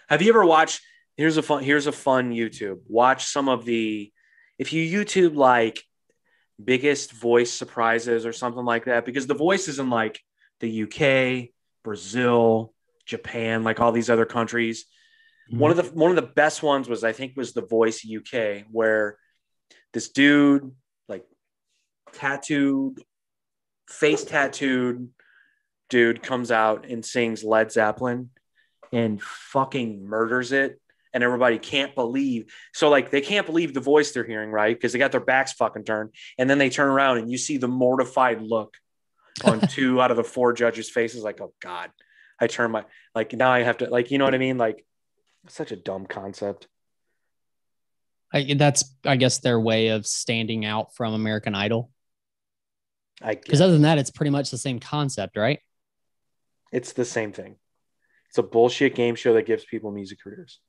Have you ever watched? Here's a fun YouTube. Watch some of the. If you YouTube biggest voice surprises or something like that, because The Voice is in the UK, Brazil, Japan, all these other countries. Mm-hmm. One of the best ones was The Voice UK, where this dude, face tattooed dude comes out and sings Led Zeppelin and fucking murders it. And everybody can't believe. So they can't believe the voice they're hearing, right? Because they got their backs fucking turned. And then they turn around and you see the mortified look on 2 out of the 4 judges' faces. Oh God, I turn my, now I have to, you know what I mean? Such a dumb concept. That's, I guess, their way of standing out from American Idol. Because other than that, it's pretty much the same concept, right? It's the same thing. It's a bullshit game show that gives people music careers.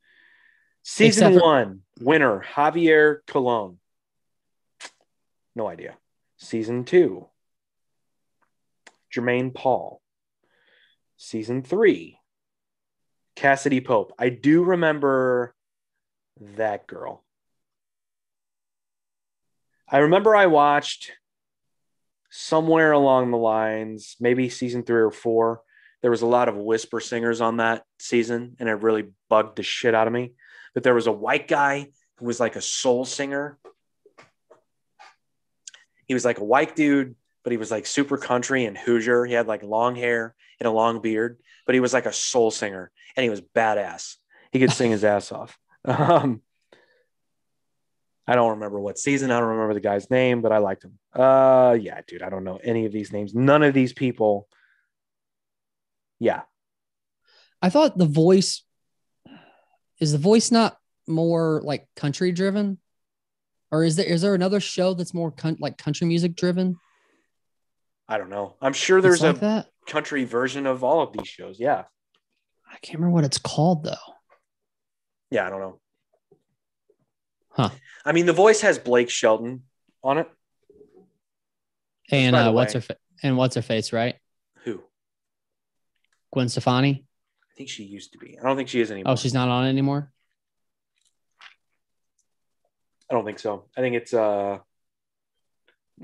Season 1 winner, Javier Colon. No idea. Season 2, Jermaine Paul. Season 3, Cassidy Pope. I do remember that girl. I remember I watched somewhere along the lines, maybe season 3 or 4, there was a lot of whisper singers on that season, and it really bugged the shit out of me. But there was a white guy who was a soul singer. He was a white dude, but he was super country and Hoosier. He had long hair and a long beard, but he was a soul singer, and he was badass. He could sing his ass off. I don't remember what season. I don't remember the guy's name, but I liked him. Yeah, dude, I don't know any of these names. None of these people. Yeah. I thought The Voice not more country driven, or is there another show that's more country music driven? I don't know. I'm sure there's a country version of all of these shows. Yeah. can't remember what it's called though. Yeah, I don't know. Huh. I mean, the voice has Blake Shelton on it. And by the what's way- what's her face, right? Who? Gwen Stefani. I think she used to be. I don't think she is anymore. Oh, she's not on it anymore. I don't think so. I think it's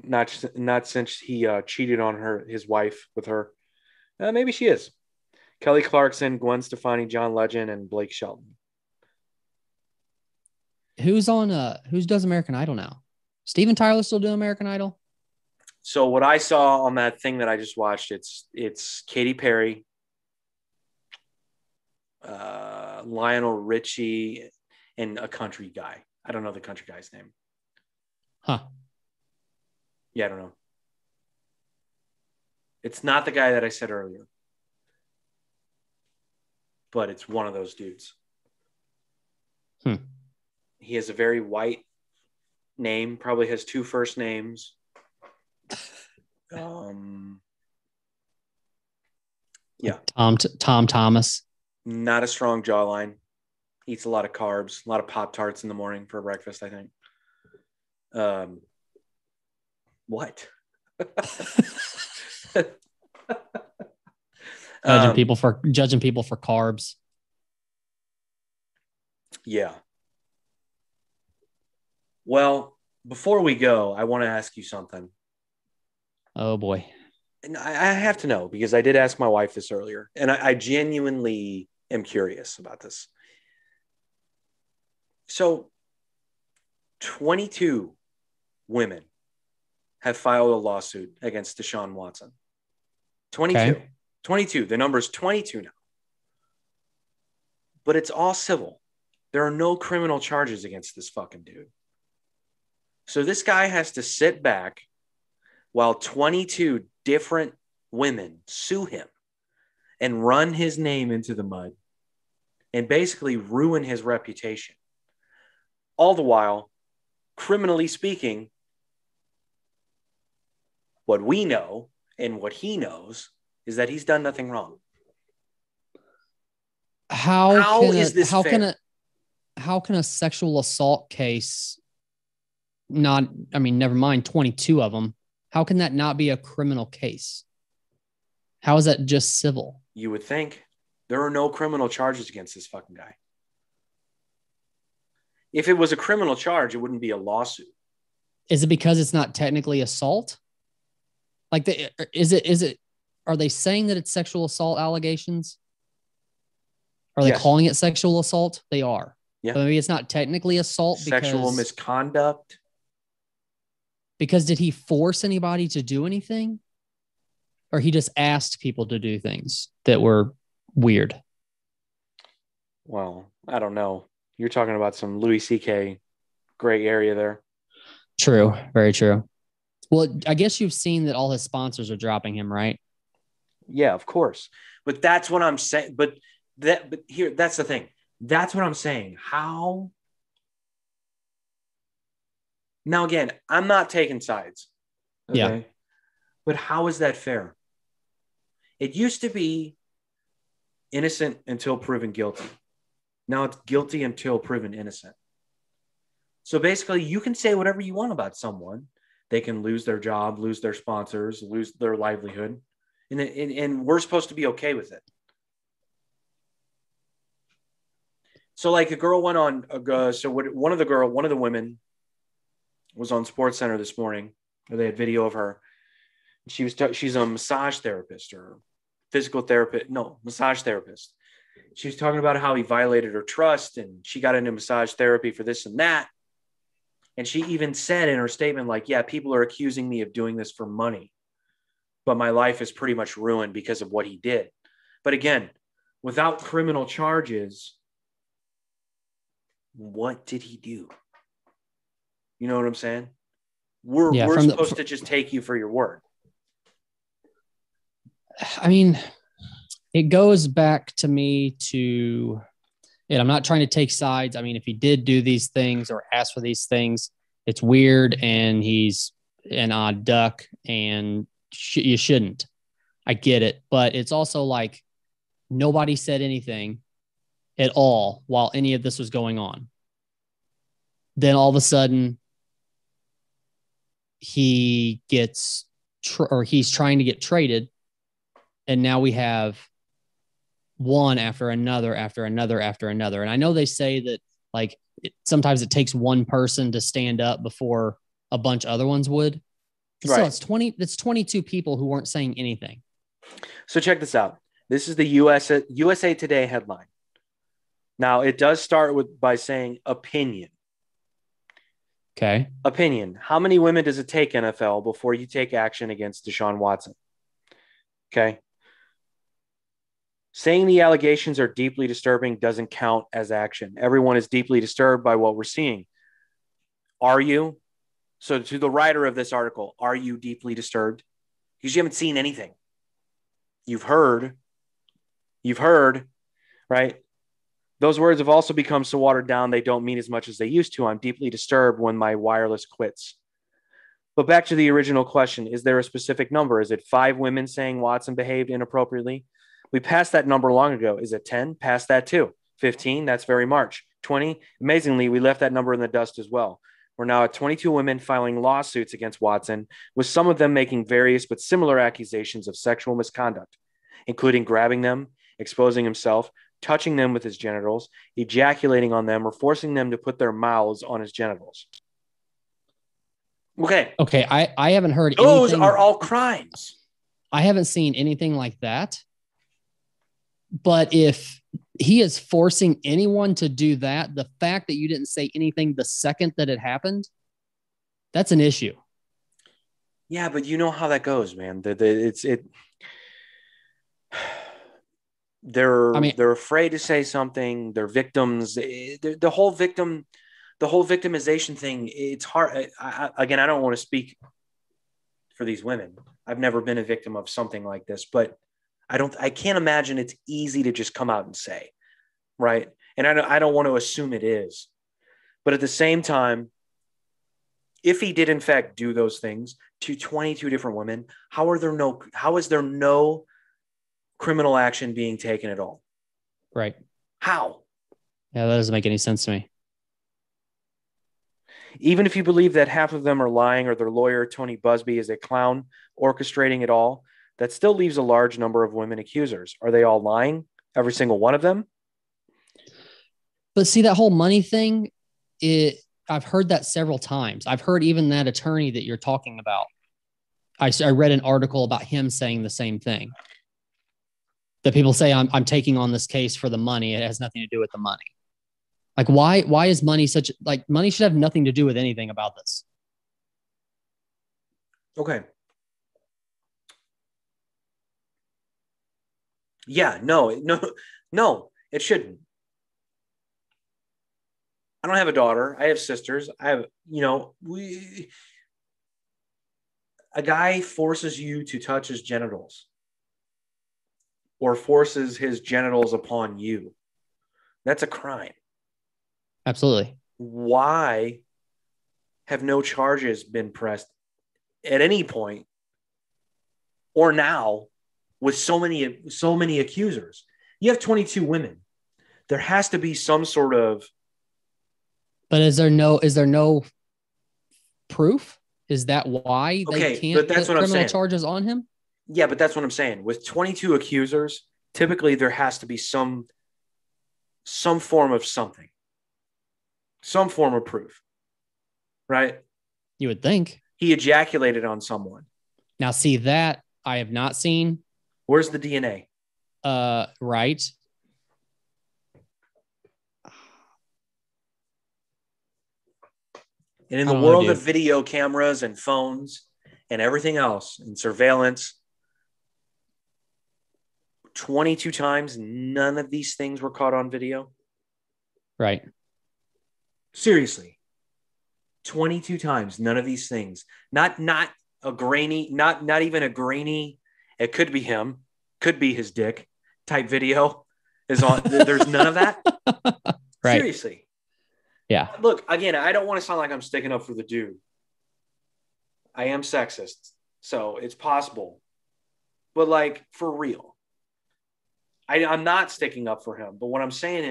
not since he cheated on his wife with her. Maybe she is. Kelly Clarkson, Gwen Stefani, John Legend, and Blake Shelton. Who's does American Idol now? Steven Tyler still doing American Idol? So what I saw on that thing that I just watched, it's Katy Perry, Lionel Richie, and a country guy. I don't know the country guy's name. Huh. Yeah, I don't know. It's not the guy that I said earlier, but it's one of those dudes. He has a very white name, probably has 2 first names. Yeah. Tom Thomas. Not a strong jawline. Eats a lot of carbs, a lot of Pop-Tarts in the morning for breakfast, I think. What? Judging people for carbs. Yeah. Well, before we go, I want to ask you something. Oh boy. And I have to know because I did ask my wife this earlier, and I genuinely am curious about this. So 22 women have filed a lawsuit against Deshaun Watson. 22. Okay. 22. The number is 22 now. But it's all civil. There are no criminal charges against this fucking dude. So this guy has to sit back while 22 different women sue him and run his name into the mud and basically ruin his reputation. All the while, criminally speaking, what we know and what he knows is that he's done nothing wrong. How is this fair? How can a sexual assault case never mind 22 of them. How can that not be a criminal case? How is that just civil? You would think there are no criminal charges against this fucking guy. If it was a criminal charge, it wouldn't be a lawsuit. Is it because it's not technically assault? Like, are they saying that it's sexual assault allegations? Are they calling it sexual assault? They are. Yeah. But maybe it's not technically assault Sexual misconduct. Because did he force anybody to do anything? Or he just asked people to do things that were weird? Well, I don't know. You're talking about some Louis C.K. gray area there. True. Very true. Well, I guess you've seen that all his sponsors are dropping him, right? Yeah, of course. But that's what I'm saying. But that's the thing. That's what I'm saying. How? Now, again, I'm not taking sides. Okay? Yeah. But how is that fair? It used to be innocent until proven guilty. Now it's guilty until proven innocent. So basically, you can say whatever you want about someone. They can lose their job, lose their sponsors, lose their livelihood. And we're supposed to be okay with it. So like a girl went on, one of the women was on SportsCenter this morning, where they had video of her. She's a massage therapist or physical therapist. No, massage therapist. She was talking about how he violated her trust and she got into massage therapy for this and that. And she even said in her statement, like, yeah, people are accusing me of doing this for money, but my life is pretty much ruined because of what he did. But again, without criminal charges, what did he do? You know what I'm saying? We're supposed to just take you for your word. I mean, it goes back to me and I'm not trying to take sides. I mean, if he did do these things or ask for these things, it's weird and he's an odd duck and you shouldn't. I get it. But it's also like, Nobody said anything at all while any of this was going on. Then all of a sudden, he gets he's trying to get traded, and now we have one after another after another after another. And I know they say that like sometimes it takes one person to stand up before a bunch of other ones would. Right. So it's 22 people who weren't saying anything. So check this out. This is the USA Today headline. Now it does start by saying opinion. Okay. Opinion. How many women does it take, NFL, before you take action against Deshaun Watson? Okay. Saying the allegations are deeply disturbing doesn't count as action. Everyone is deeply disturbed by what we're seeing. Are you? So to the writer of this article, are you deeply disturbed? Because you haven't seen anything. You've heard, right? Those words have also become so watered down they don't mean as much as they used to. I'm deeply disturbed when my wireless quits. But back to the original question, is there a specific number? Is it 5 women saying Watson behaved inappropriately? We passed that number long ago. Is it 10? Past that too. 15? That's very March. 20? Amazingly, we left that number in the dust as well. We're now at 22 women filing lawsuits against Watson, with some of them making various but similar accusations of sexual misconduct, including grabbing them, exposing himself, touching them with his genitals, ejaculating on them, or forcing them to put their mouths on his genitals. Okay. I haven't heard Those anything. are all crimes. I haven't seen anything like that. But if he is forcing anyone to do that, the fact that you didn't say anything the second that it happened, that's an issue. Yeah, but you know how that goes, man. They're afraid to say something. They're victims. The whole victimization thing. It's hard. I don't want to speak for these women. I've never been a victim of something like this, but I can't imagine it's easy to just come out and say, right? And I don't want to assume it is, but at the same time, if he did in fact do those things to 22 different women, how is there no criminal action being taken at all? Right. How? Yeah, that doesn't make any sense to me. Even if you believe that half of them are lying or their lawyer, Tony Busby, is a clown orchestrating it all, that still leaves a large number of women accusers. Are they all lying? Every single one of them? But see, that whole money thing, I've heard that several times. I've heard even that attorney that you're talking about. I read an article about him saying the same thing. That people say, I'm taking on this case for the money. It has nothing to do with the money. Like, why is money money should have nothing to do with anything about this. Okay. Yeah, no, it shouldn't. I don't have a daughter. I have sisters. A guy forces you to touch his genitals or forces his genitals upon you. That's a crime. Absolutely. Why have no charges been pressed at any point or now with so many accusers? You have 22 women. There has to be some sort of. But is there no proof? Is that why they can't put criminal charges on him? Yeah, but that's what I'm saying. With 22 accusers, typically there has to be some form of something. Some form of proof, right? You would think. He ejaculated on someone. Now, see, that I have not seen. Where's the DNA? Right. And in the world of video cameras and phones and everything else and surveillance, 22 times, none of these things were caught on video. Right. Seriously. 22 times, none of these things. Not a grainy, not even a grainy, it could be him, could be his dick type video is on. There's none of that. Right. Seriously. Yeah. Look, again, I don't want to sound like I'm sticking up for the dude. I am sexist, so it's possible. But like, for real. I'm not sticking up for him. But what I'm saying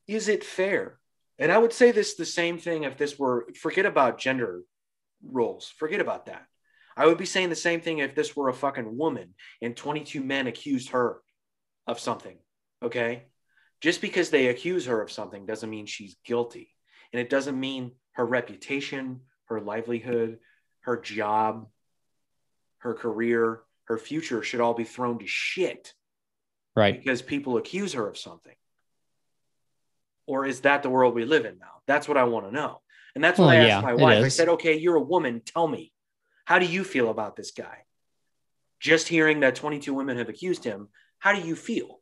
is it fair? And I would say this the same thing if this were, forget about gender roles, forget about that. I would be saying the same thing if this were a fucking woman and 22 men accused her of something. Okay. Just because they accuse her of something doesn't mean she's guilty. And it doesn't mean her reputation, her livelihood, her job, her career, her future should all be thrown to shit. Right. Because people accuse her of something. Or is that the world we live in now? That's what I want to know. And that's what I asked my wife. I said, okay, you're a woman. Tell me, how do you feel about this guy? Just hearing that 22 women have accused him, how do you feel?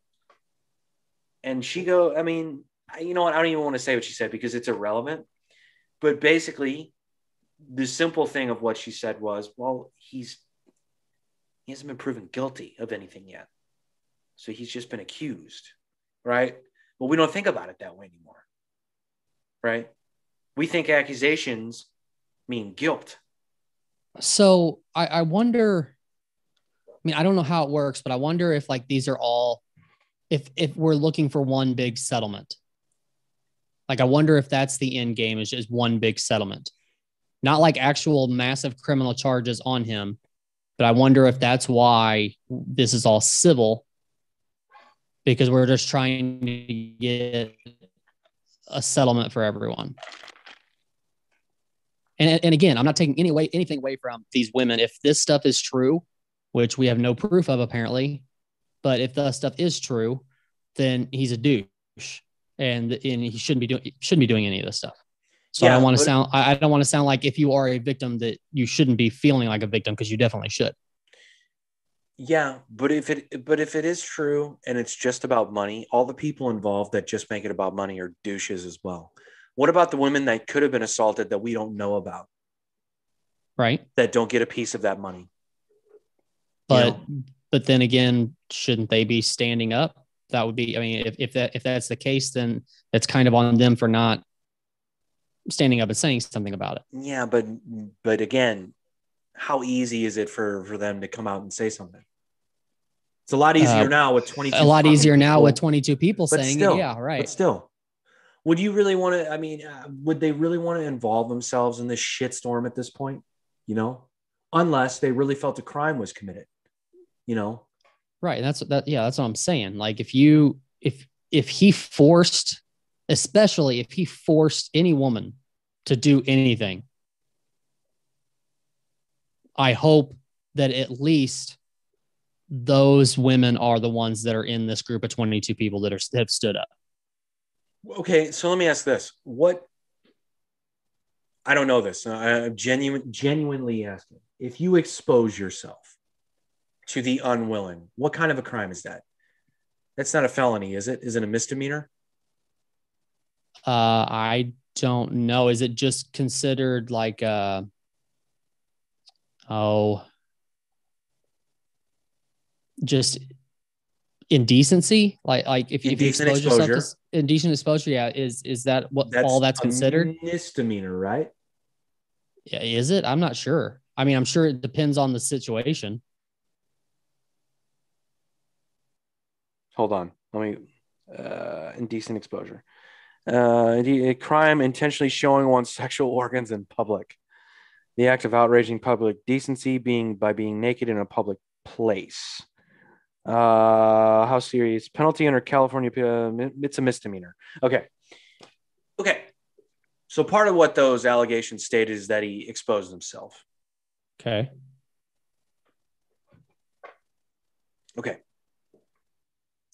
And she go, I mean, you know what? I don't even want to say what she said because it's irrelevant. But basically, the simple thing of what she said was, well, he hasn't been proven guilty of anything yet. So he's just been accused, right? But we don't think about it that way anymore, right? We think accusations mean guilt. So I wonder, I mean, I don't know how it works, but I wonder if like these are all, if we're looking for one big settlement. Like, I wonder if that's the end game, is just one big settlement. Not like actual massive criminal charges on him, but I wonder if that's why this is all civil, because we're just trying to get a settlement for everyone. And again, I'm not taking anything away from these women. If this stuff is true, which we have no proof of apparently, but if the stuff is true, then he's a douche, and he shouldn't be doing any of this stuff. So yeah, I don't want to sound like if you are a victim that you shouldn't be feeling like a victim, because you definitely should. Yeah, but if it is true and it's just about money, all the people involved that just make it about money are douches as well. What about the women that could have been assaulted that we don't know about? Right. That don't get a piece of that money. But then again, shouldn't they be standing up? That would be, I mean, if that's the case, then it's kind of on them for not standing up and saying something about it. Yeah, but again, how easy is it for them to come out and say something? It's a lot easier now with 22. A lot easier now with 22 people saying still, it. Yeah, right. But still, would you really want to? I mean, would they really want to involve themselves in this shitstorm at this point? You know, unless they really felt a crime was committed. You know, right? That's what I'm saying. Like, if he forced, especially if he forced any woman to do anything, I hope that at least those women are the ones that are in this group of 22 people that have stood up. Okay, so let me ask this: what? I don't know this. I'm genuinely asking. If you expose yourself to the unwilling, what kind of a crime is that? That's not a felony, is it? Is it a misdemeanor? I don't know. Is it just considered like just indecency? Like if you expose yourself to indecent exposure, yeah, is that that's considered? Misdemeanor, right? Yeah, is it? I'm not sure. I mean, I'm sure it depends on the situation. Hold on. Let me indecent exposure. A crime intentionally showing one's sexual organs in public. The act of outraging public decency being naked in a public place. How serious? Penalty under California, it's a misdemeanor. Okay. So part of what those allegations stated is that he exposed himself. Okay.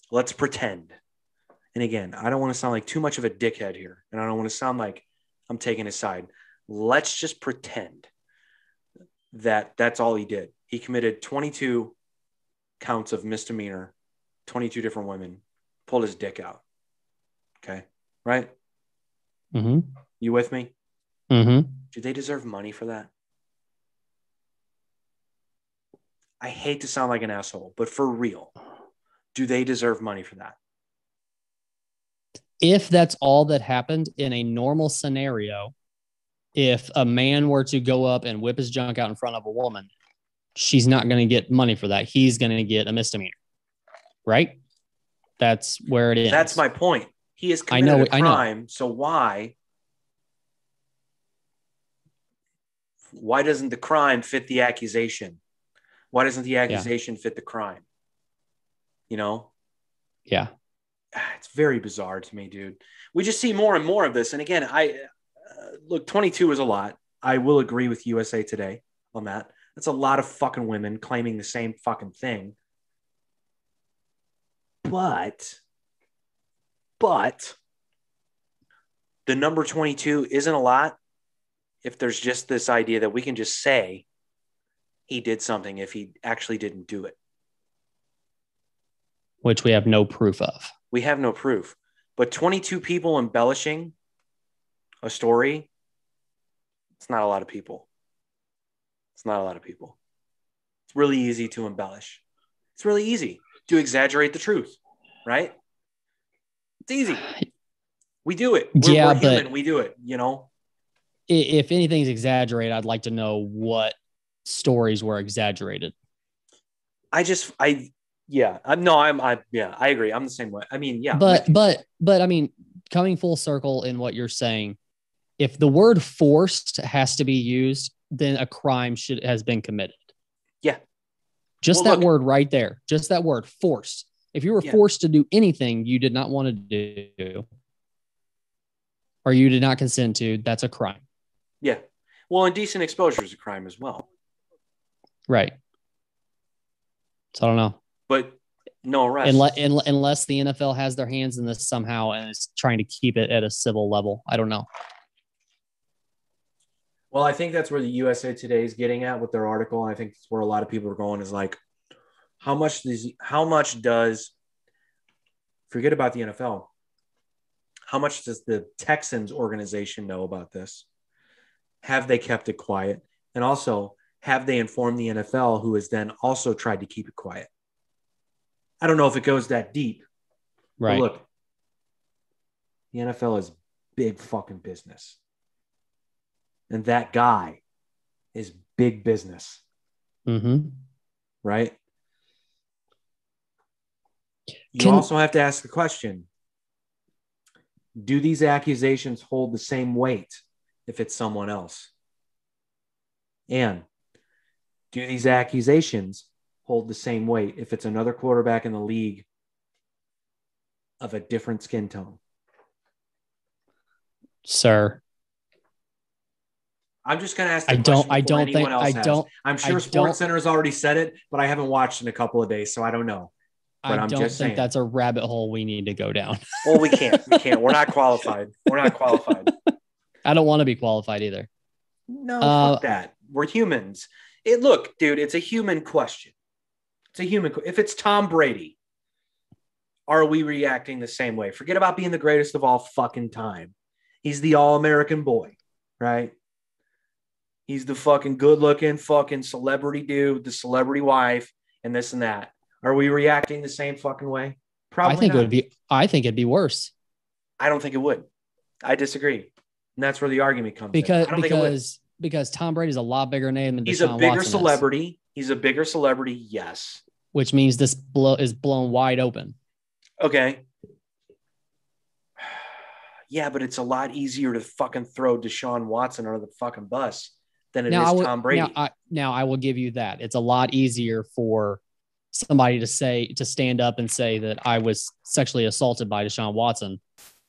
Let's pretend. And again, I don't want to sound like too much of a dickhead here, and I don't want to sound like I'm taking his side. Let's just pretend that that's all he did. He committed 22 counts of misdemeanor, 22 different women, pulled his dick out. Okay. Right? Mm-hmm. You with me? Mm-hmm. Do they deserve money for that? I hate to sound like an asshole, but for real, do they deserve money for that? If that's all that happened in a normal scenario, if a man were to go up and whip his junk out in front of a woman, she's not going to get money for that. He's going to get a misdemeanor. right? That's where it ends. That's my point. He has committed a crime. So why doesn't the crime fit the accusation? Why doesn't the accusation fit the crime? You know? Yeah. It's very bizarre to me, dude. We just see more and more of this. And again, look, 22 is a lot. I will agree with USA Today on that. That's a lot of fucking women claiming the same fucking thing. But the number 22 isn't a lot if there's just this idea that we can just say he did something if he actually didn't do it. Which we have no proof of. We have no proof. But 22 people embellishing a story, it's not a lot of people. It's not a lot of people. It's really easy to embellish. It's really easy to exaggerate the truth, right? It's easy. We do it. We're human. We do it, you know? If anything's exaggerated, I'd like to know what stories were exaggerated. I agree. I'm the same way. I mean, yeah. But I mean, coming full circle in what you're saying, if the word forced has to be used, then a crime has been committed. Yeah. Just that word right there. Just that word, forced. If you were forced to do anything you did not want to do or you did not consent to, that's a crime. Yeah. Well, indecent exposure is a crime as well. Right. So I don't know. But no arrest. Unless the NFL has their hands in this somehow and is trying to keep it at a civil level. I don't know. Well, I think that's where the USA Today is getting at with their article. And I think that's where a lot of people are going is like, how much does, forget about the NFL, how much does the Texans organization know about this? Have they kept it quiet? And also, have they informed the NFL, who has then also tried to keep it quiet? I don't know if it goes that deep. Right. But look, the NFL is big fucking business. And that guy is big business. Mm-hmm. Right? You also have to ask the question, do these accusations hold the same weight if it's someone else? And do these accusations hold the same weight if it's another quarterback in the league of a different skin tone? Sir. I'm just going to ask the question before anyone else has. I'm sure SportsCenter has already said it, but I haven't watched in a couple of days, so I don't know. But I don't think that's a rabbit hole we need to go down. Well, we can't. We're not qualified. I don't want to be qualified either. No, fuck that. We're humans. Look, dude, it's a human question. If it's Tom Brady, are we reacting the same way? Forget about being the greatest of all fucking time. He's the all-American boy, right? He's the fucking good-looking fucking celebrity dude, the celebrity wife, and this and that. Are we reacting the same fucking way? Probably not. I think it'd be worse. I don't think it would. I disagree. And that's where the argument comes in. Because Tom Brady's a lot bigger name than Deshaun Watson. He's a bigger celebrity. He's a bigger celebrity, yes. Which means this is blown wide open. Okay. Yeah, but it's a lot easier to fucking throw Deshaun Watson under the fucking bus than it is Tom Brady. Now I will give you that. It's a lot easier for somebody to stand up and say that I was sexually assaulted by Deshaun Watson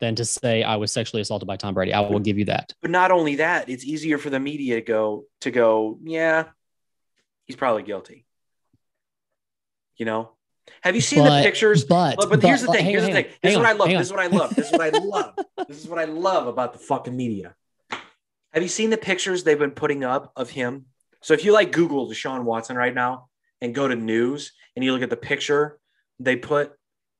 than to say I was sexually assaulted by Tom Brady. I will give you that. But not only that, it's easier for the media to go, yeah, he's probably guilty. You know? Have you seen the pictures? But here's the thing. This is what I love. This is what I love about the fucking media. Have you seen the pictures they've been putting up of him? So if you Google Deshaun Watson right now and go to news and you look at the picture they put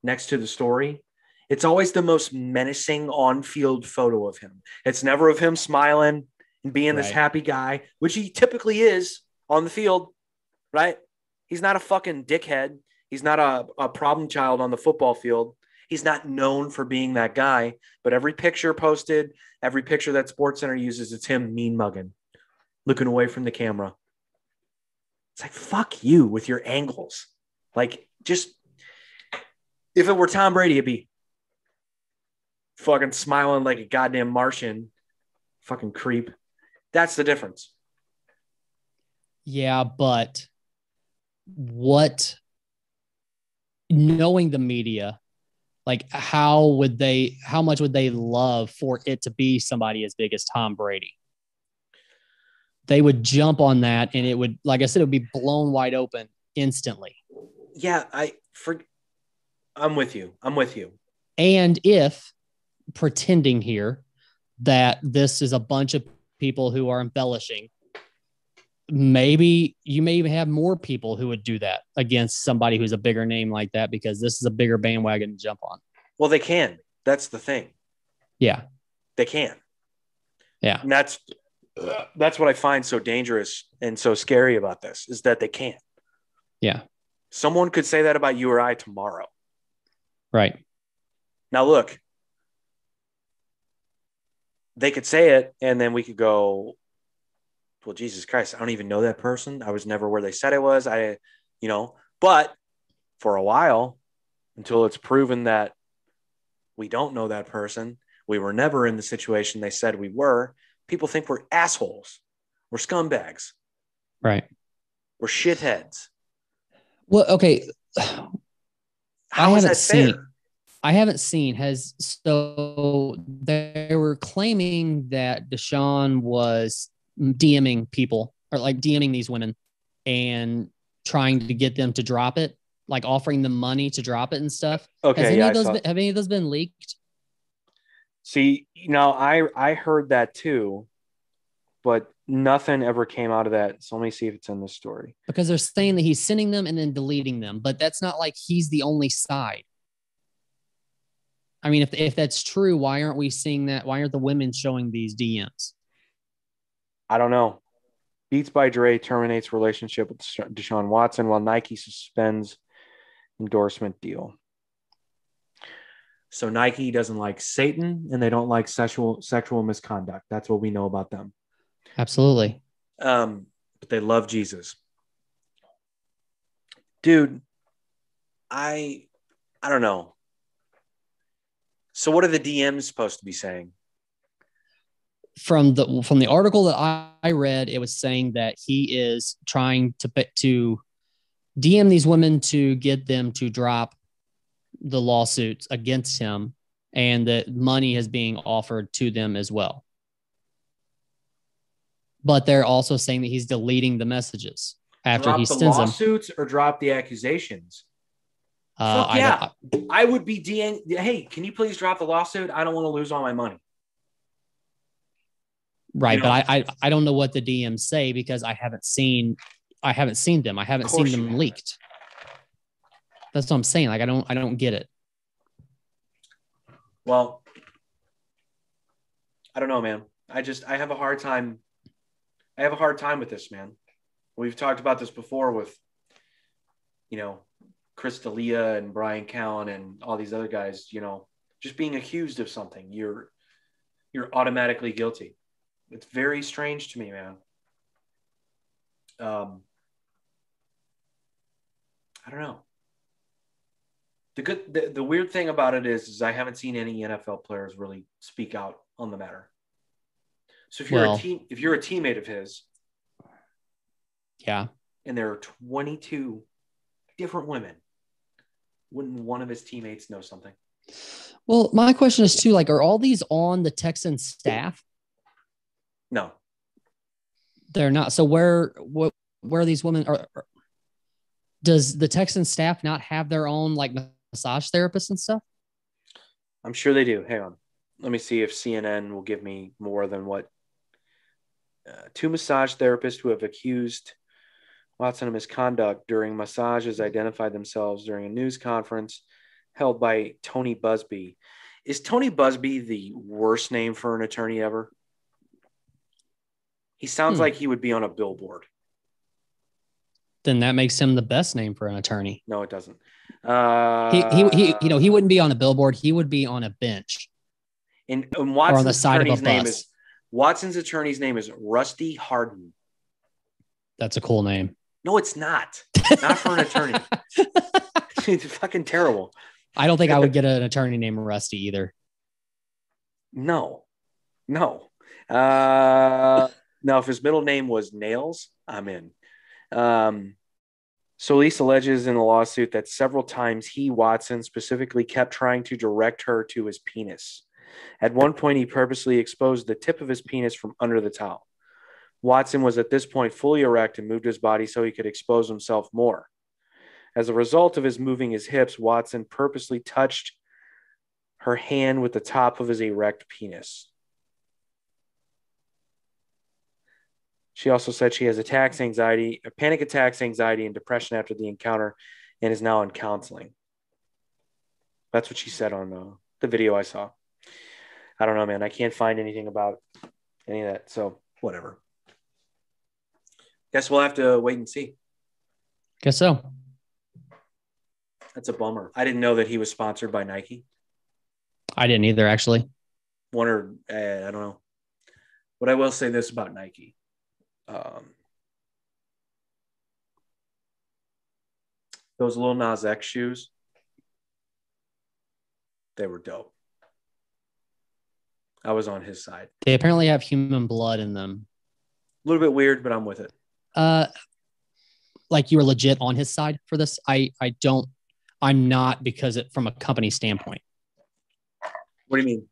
next to the story, it's always the most menacing on-field photo of him. It's never of him smiling and being this happy guy, which he typically is on the field, right? He's not a fucking dickhead. He's not a problem child on the football field. He's not known for being that guy, but every picture posted, every picture that SportsCenter uses, it's him mean mugging, looking away from the camera. It's like, fuck you with your angles. Just If it were Tom Brady, it'd be fucking smiling like a goddamn Martian. Fucking creep. That's the difference. Yeah, but knowing the media, like how much would they love for it to be somebody as big as Tom Brady? They would jump on that and it would, like I said, it would be blown wide open instantly. Yeah, I'm with you. And if pretending here that this is a bunch of people who are embellishing, maybe you may even have more people who would do that against somebody who's a bigger name like that, because this is a bigger bandwagon to jump on. Well, they can. That's the thing. Yeah. They can. Yeah. And that's what I find so dangerous and so scary about this, is that they can't. Yeah. Someone could say that about you or I tomorrow. Right. Now, look, they could say it and then we could go, well, Jesus Christ, I don't even know that person. I was never where they said I was. But for a while, until it's proven that we don't know that person, we were never in the situation they said we were, people think we're assholes. We're scumbags. Right. We're shitheads. Well, okay. How is that fair? I haven't seen. So they were claiming that Deshaun was DMing people, or like DMing these women and trying to get them to drop it, like offering them money to drop it and stuff. Okay. Have any of those been leaked? See, I heard that too, but nothing ever came out of that. So let me see if it's in this story. Because they're saying that he's sending them and then deleting them, but that's not like he's the only side. I mean, if that's true, why aren't we seeing that? Why aren't the women showing these DMs? I don't know. Beats by Dre terminates relationship with Deshaun Watson while Nike suspends endorsement deal. So Nike doesn't like Satan and they don't like sexual misconduct. That's what we know about them. Absolutely. But they love Jesus. Dude, I don't know. So what are the DMs supposed to be saying? From the article that I read, it was saying that he is trying to DM these women to get them to drop the lawsuits against him, and that money is being offered to them as well. But they're also saying that he's deleting the messages after he sends them. Drop the lawsuits or drop the accusations? Fuck yeah. I would be DMing, hey, can you please drop the lawsuit? I don't want to lose all my money. Right, but I don't know what the DMs say because I haven't seen them. I haven't seen them leaked. That's what I'm saying. Like I don't get it. Well, I don't know, man. I have a hard time. I have a hard time with this, man. We've talked about this before with, Chris D'Elia and Brian Callen and all these other guys, just being accused of something. You're automatically guilty. It's very strange to me, man. I don't know. The weird thing about it is I haven't seen any NFL players really speak out on the matter. So if you're a teammate of his, yeah, and there are 22 different women, wouldn't one of his teammates know something? Well, my question is too, like, are all these on the Texans staff? No, they're not. So where these women are? Does the Texans staff not have their own like massage therapists and stuff? I'm sure they do. Hang on. Let me see if CNN will give me more than what. 2 massage therapists who have accused Watson of misconduct during massages identified themselves during a news conference held by Tony Busby. Is Tony Busby the worst name for an attorney ever? He sounds like he would be on a billboard. Then that makes him the best name for an attorney. No, it doesn't. He wouldn't be on a billboard. He would be on a bench. And Watson's or on the side of a bus. Watson's attorney's name is Rusty Harden. That's a cool name. No, it's not. Not for an attorney. It's fucking terrible. I don't think I would get an attorney named Rusty either. No. Now, if his middle name was Nails, I'm in. Solis alleges in the lawsuit that several times he, Watson, specifically kept trying to direct her to his penis. At one point, he purposely exposed the tip of his penis from under the towel. Watson was at this point fully erect and moved his body so he could expose himself more. As a result of his moving his hips, Watson purposely touched her hand with the top of his erect penis. She also said she has panic attacks, anxiety, and depression after the encounter and is now in counseling. That's what she said on the video I saw. I don't know, man. I can't find anything about any of that. So whatever. Guess we'll have to wait and see. Guess so. That's a bummer. I didn't know that he was sponsored by Nike. I didn't either, actually. I don't know. But I will say this about Nike. Those Lil Nas X shoes, they were dope. I was on his side. They apparently have human blood in them. A little bit weird, but I'm with it. Like you were legit on his side for this. I'm not, because from a company standpoint. What do you mean?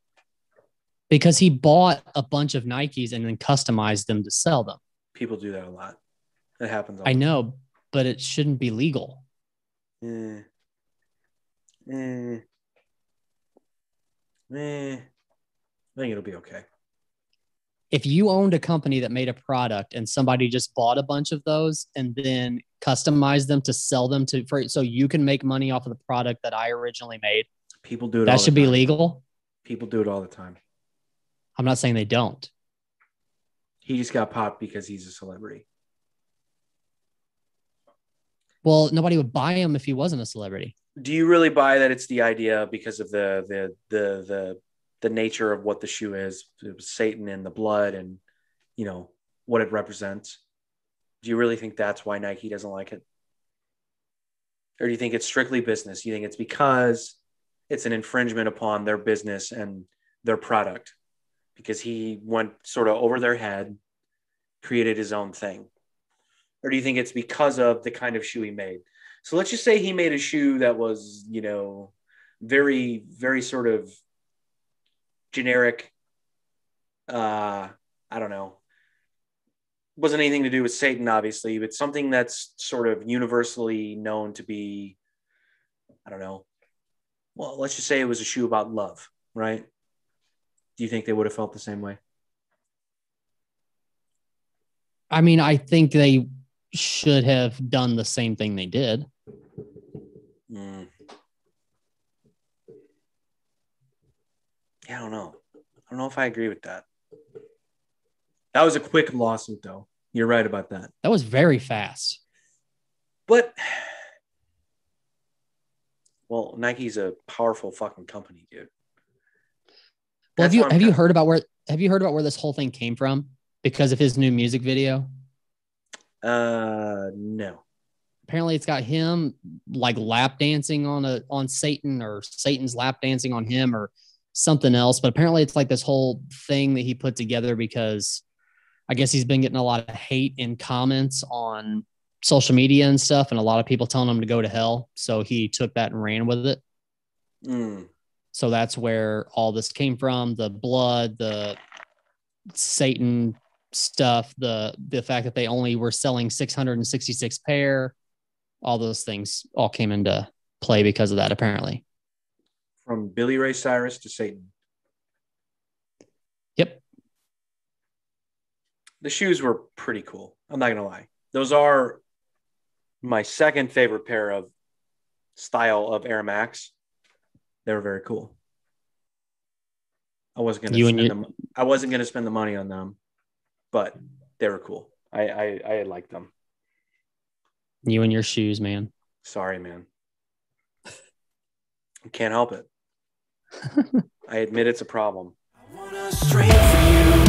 Because he bought a bunch of Nikes and then customized them to sell them. People do that a lot. It happens. I know, but it shouldn't be legal. I think it'll be okay. If you owned a company that made a product and somebody just bought a bunch of those and then customized them to sell them so you can make money off of the product that I originally made, people do it. That should be legal. People do it all the time. I'm not saying they don't. He just got popped because he's a celebrity. Well, nobody would buy him if he wasn't a celebrity. Do you really buy that it's the idea because of the nature of what the shoe is, Satan and the blood and, what it represents? Do you really think that's why Nike doesn't like it? Or do you think it's strictly business? You think it's because it's an infringement upon their business and their product because he went sort of over their head, created his own thing? Or do you think it's because of the kind of shoe he made? So let's just say he made a shoe that was, very, very sort of generic. I don't know. Wasn't anything to do with Satan, obviously, but something that's sort of universally known to be, I don't know. Well, let's just say it was a shoe about love, right? Do you think they would have felt the same way? I mean, I think they should have done the same thing they did. Yeah, I don't know. I don't know if I agree with that. That was a quick lawsuit, though. You're right about that. That was very fast. But, well, Nike's a powerful fucking company, dude. Well, have you heard about where this whole thing came from? Because of his new music video? No. Apparently it's got him like lap dancing on Satan, or Satan's lap dancing on him, or something else. But apparently it's like this whole thing that he put together because I guess he's been getting a lot of hate in comments on social media and stuff, and a lot of people telling him to go to hell. So he took that and ran with it. So that's where all this came from. The blood, the Satan stuff, the fact that they only were selling 666 pair, all those things all came into play because of that, apparently. From Billy Ray Cyrus to Satan. Yep. The shoes were pretty cool. I'm not going to lie. Those are my second favorite pair of style of Air Max. They were very cool. I wasn't going to spend the money on them, but they were cool. I liked them. You and your shoes, man. Sorry, man. Can't help it. I admit it's a problem. I want a straight for you.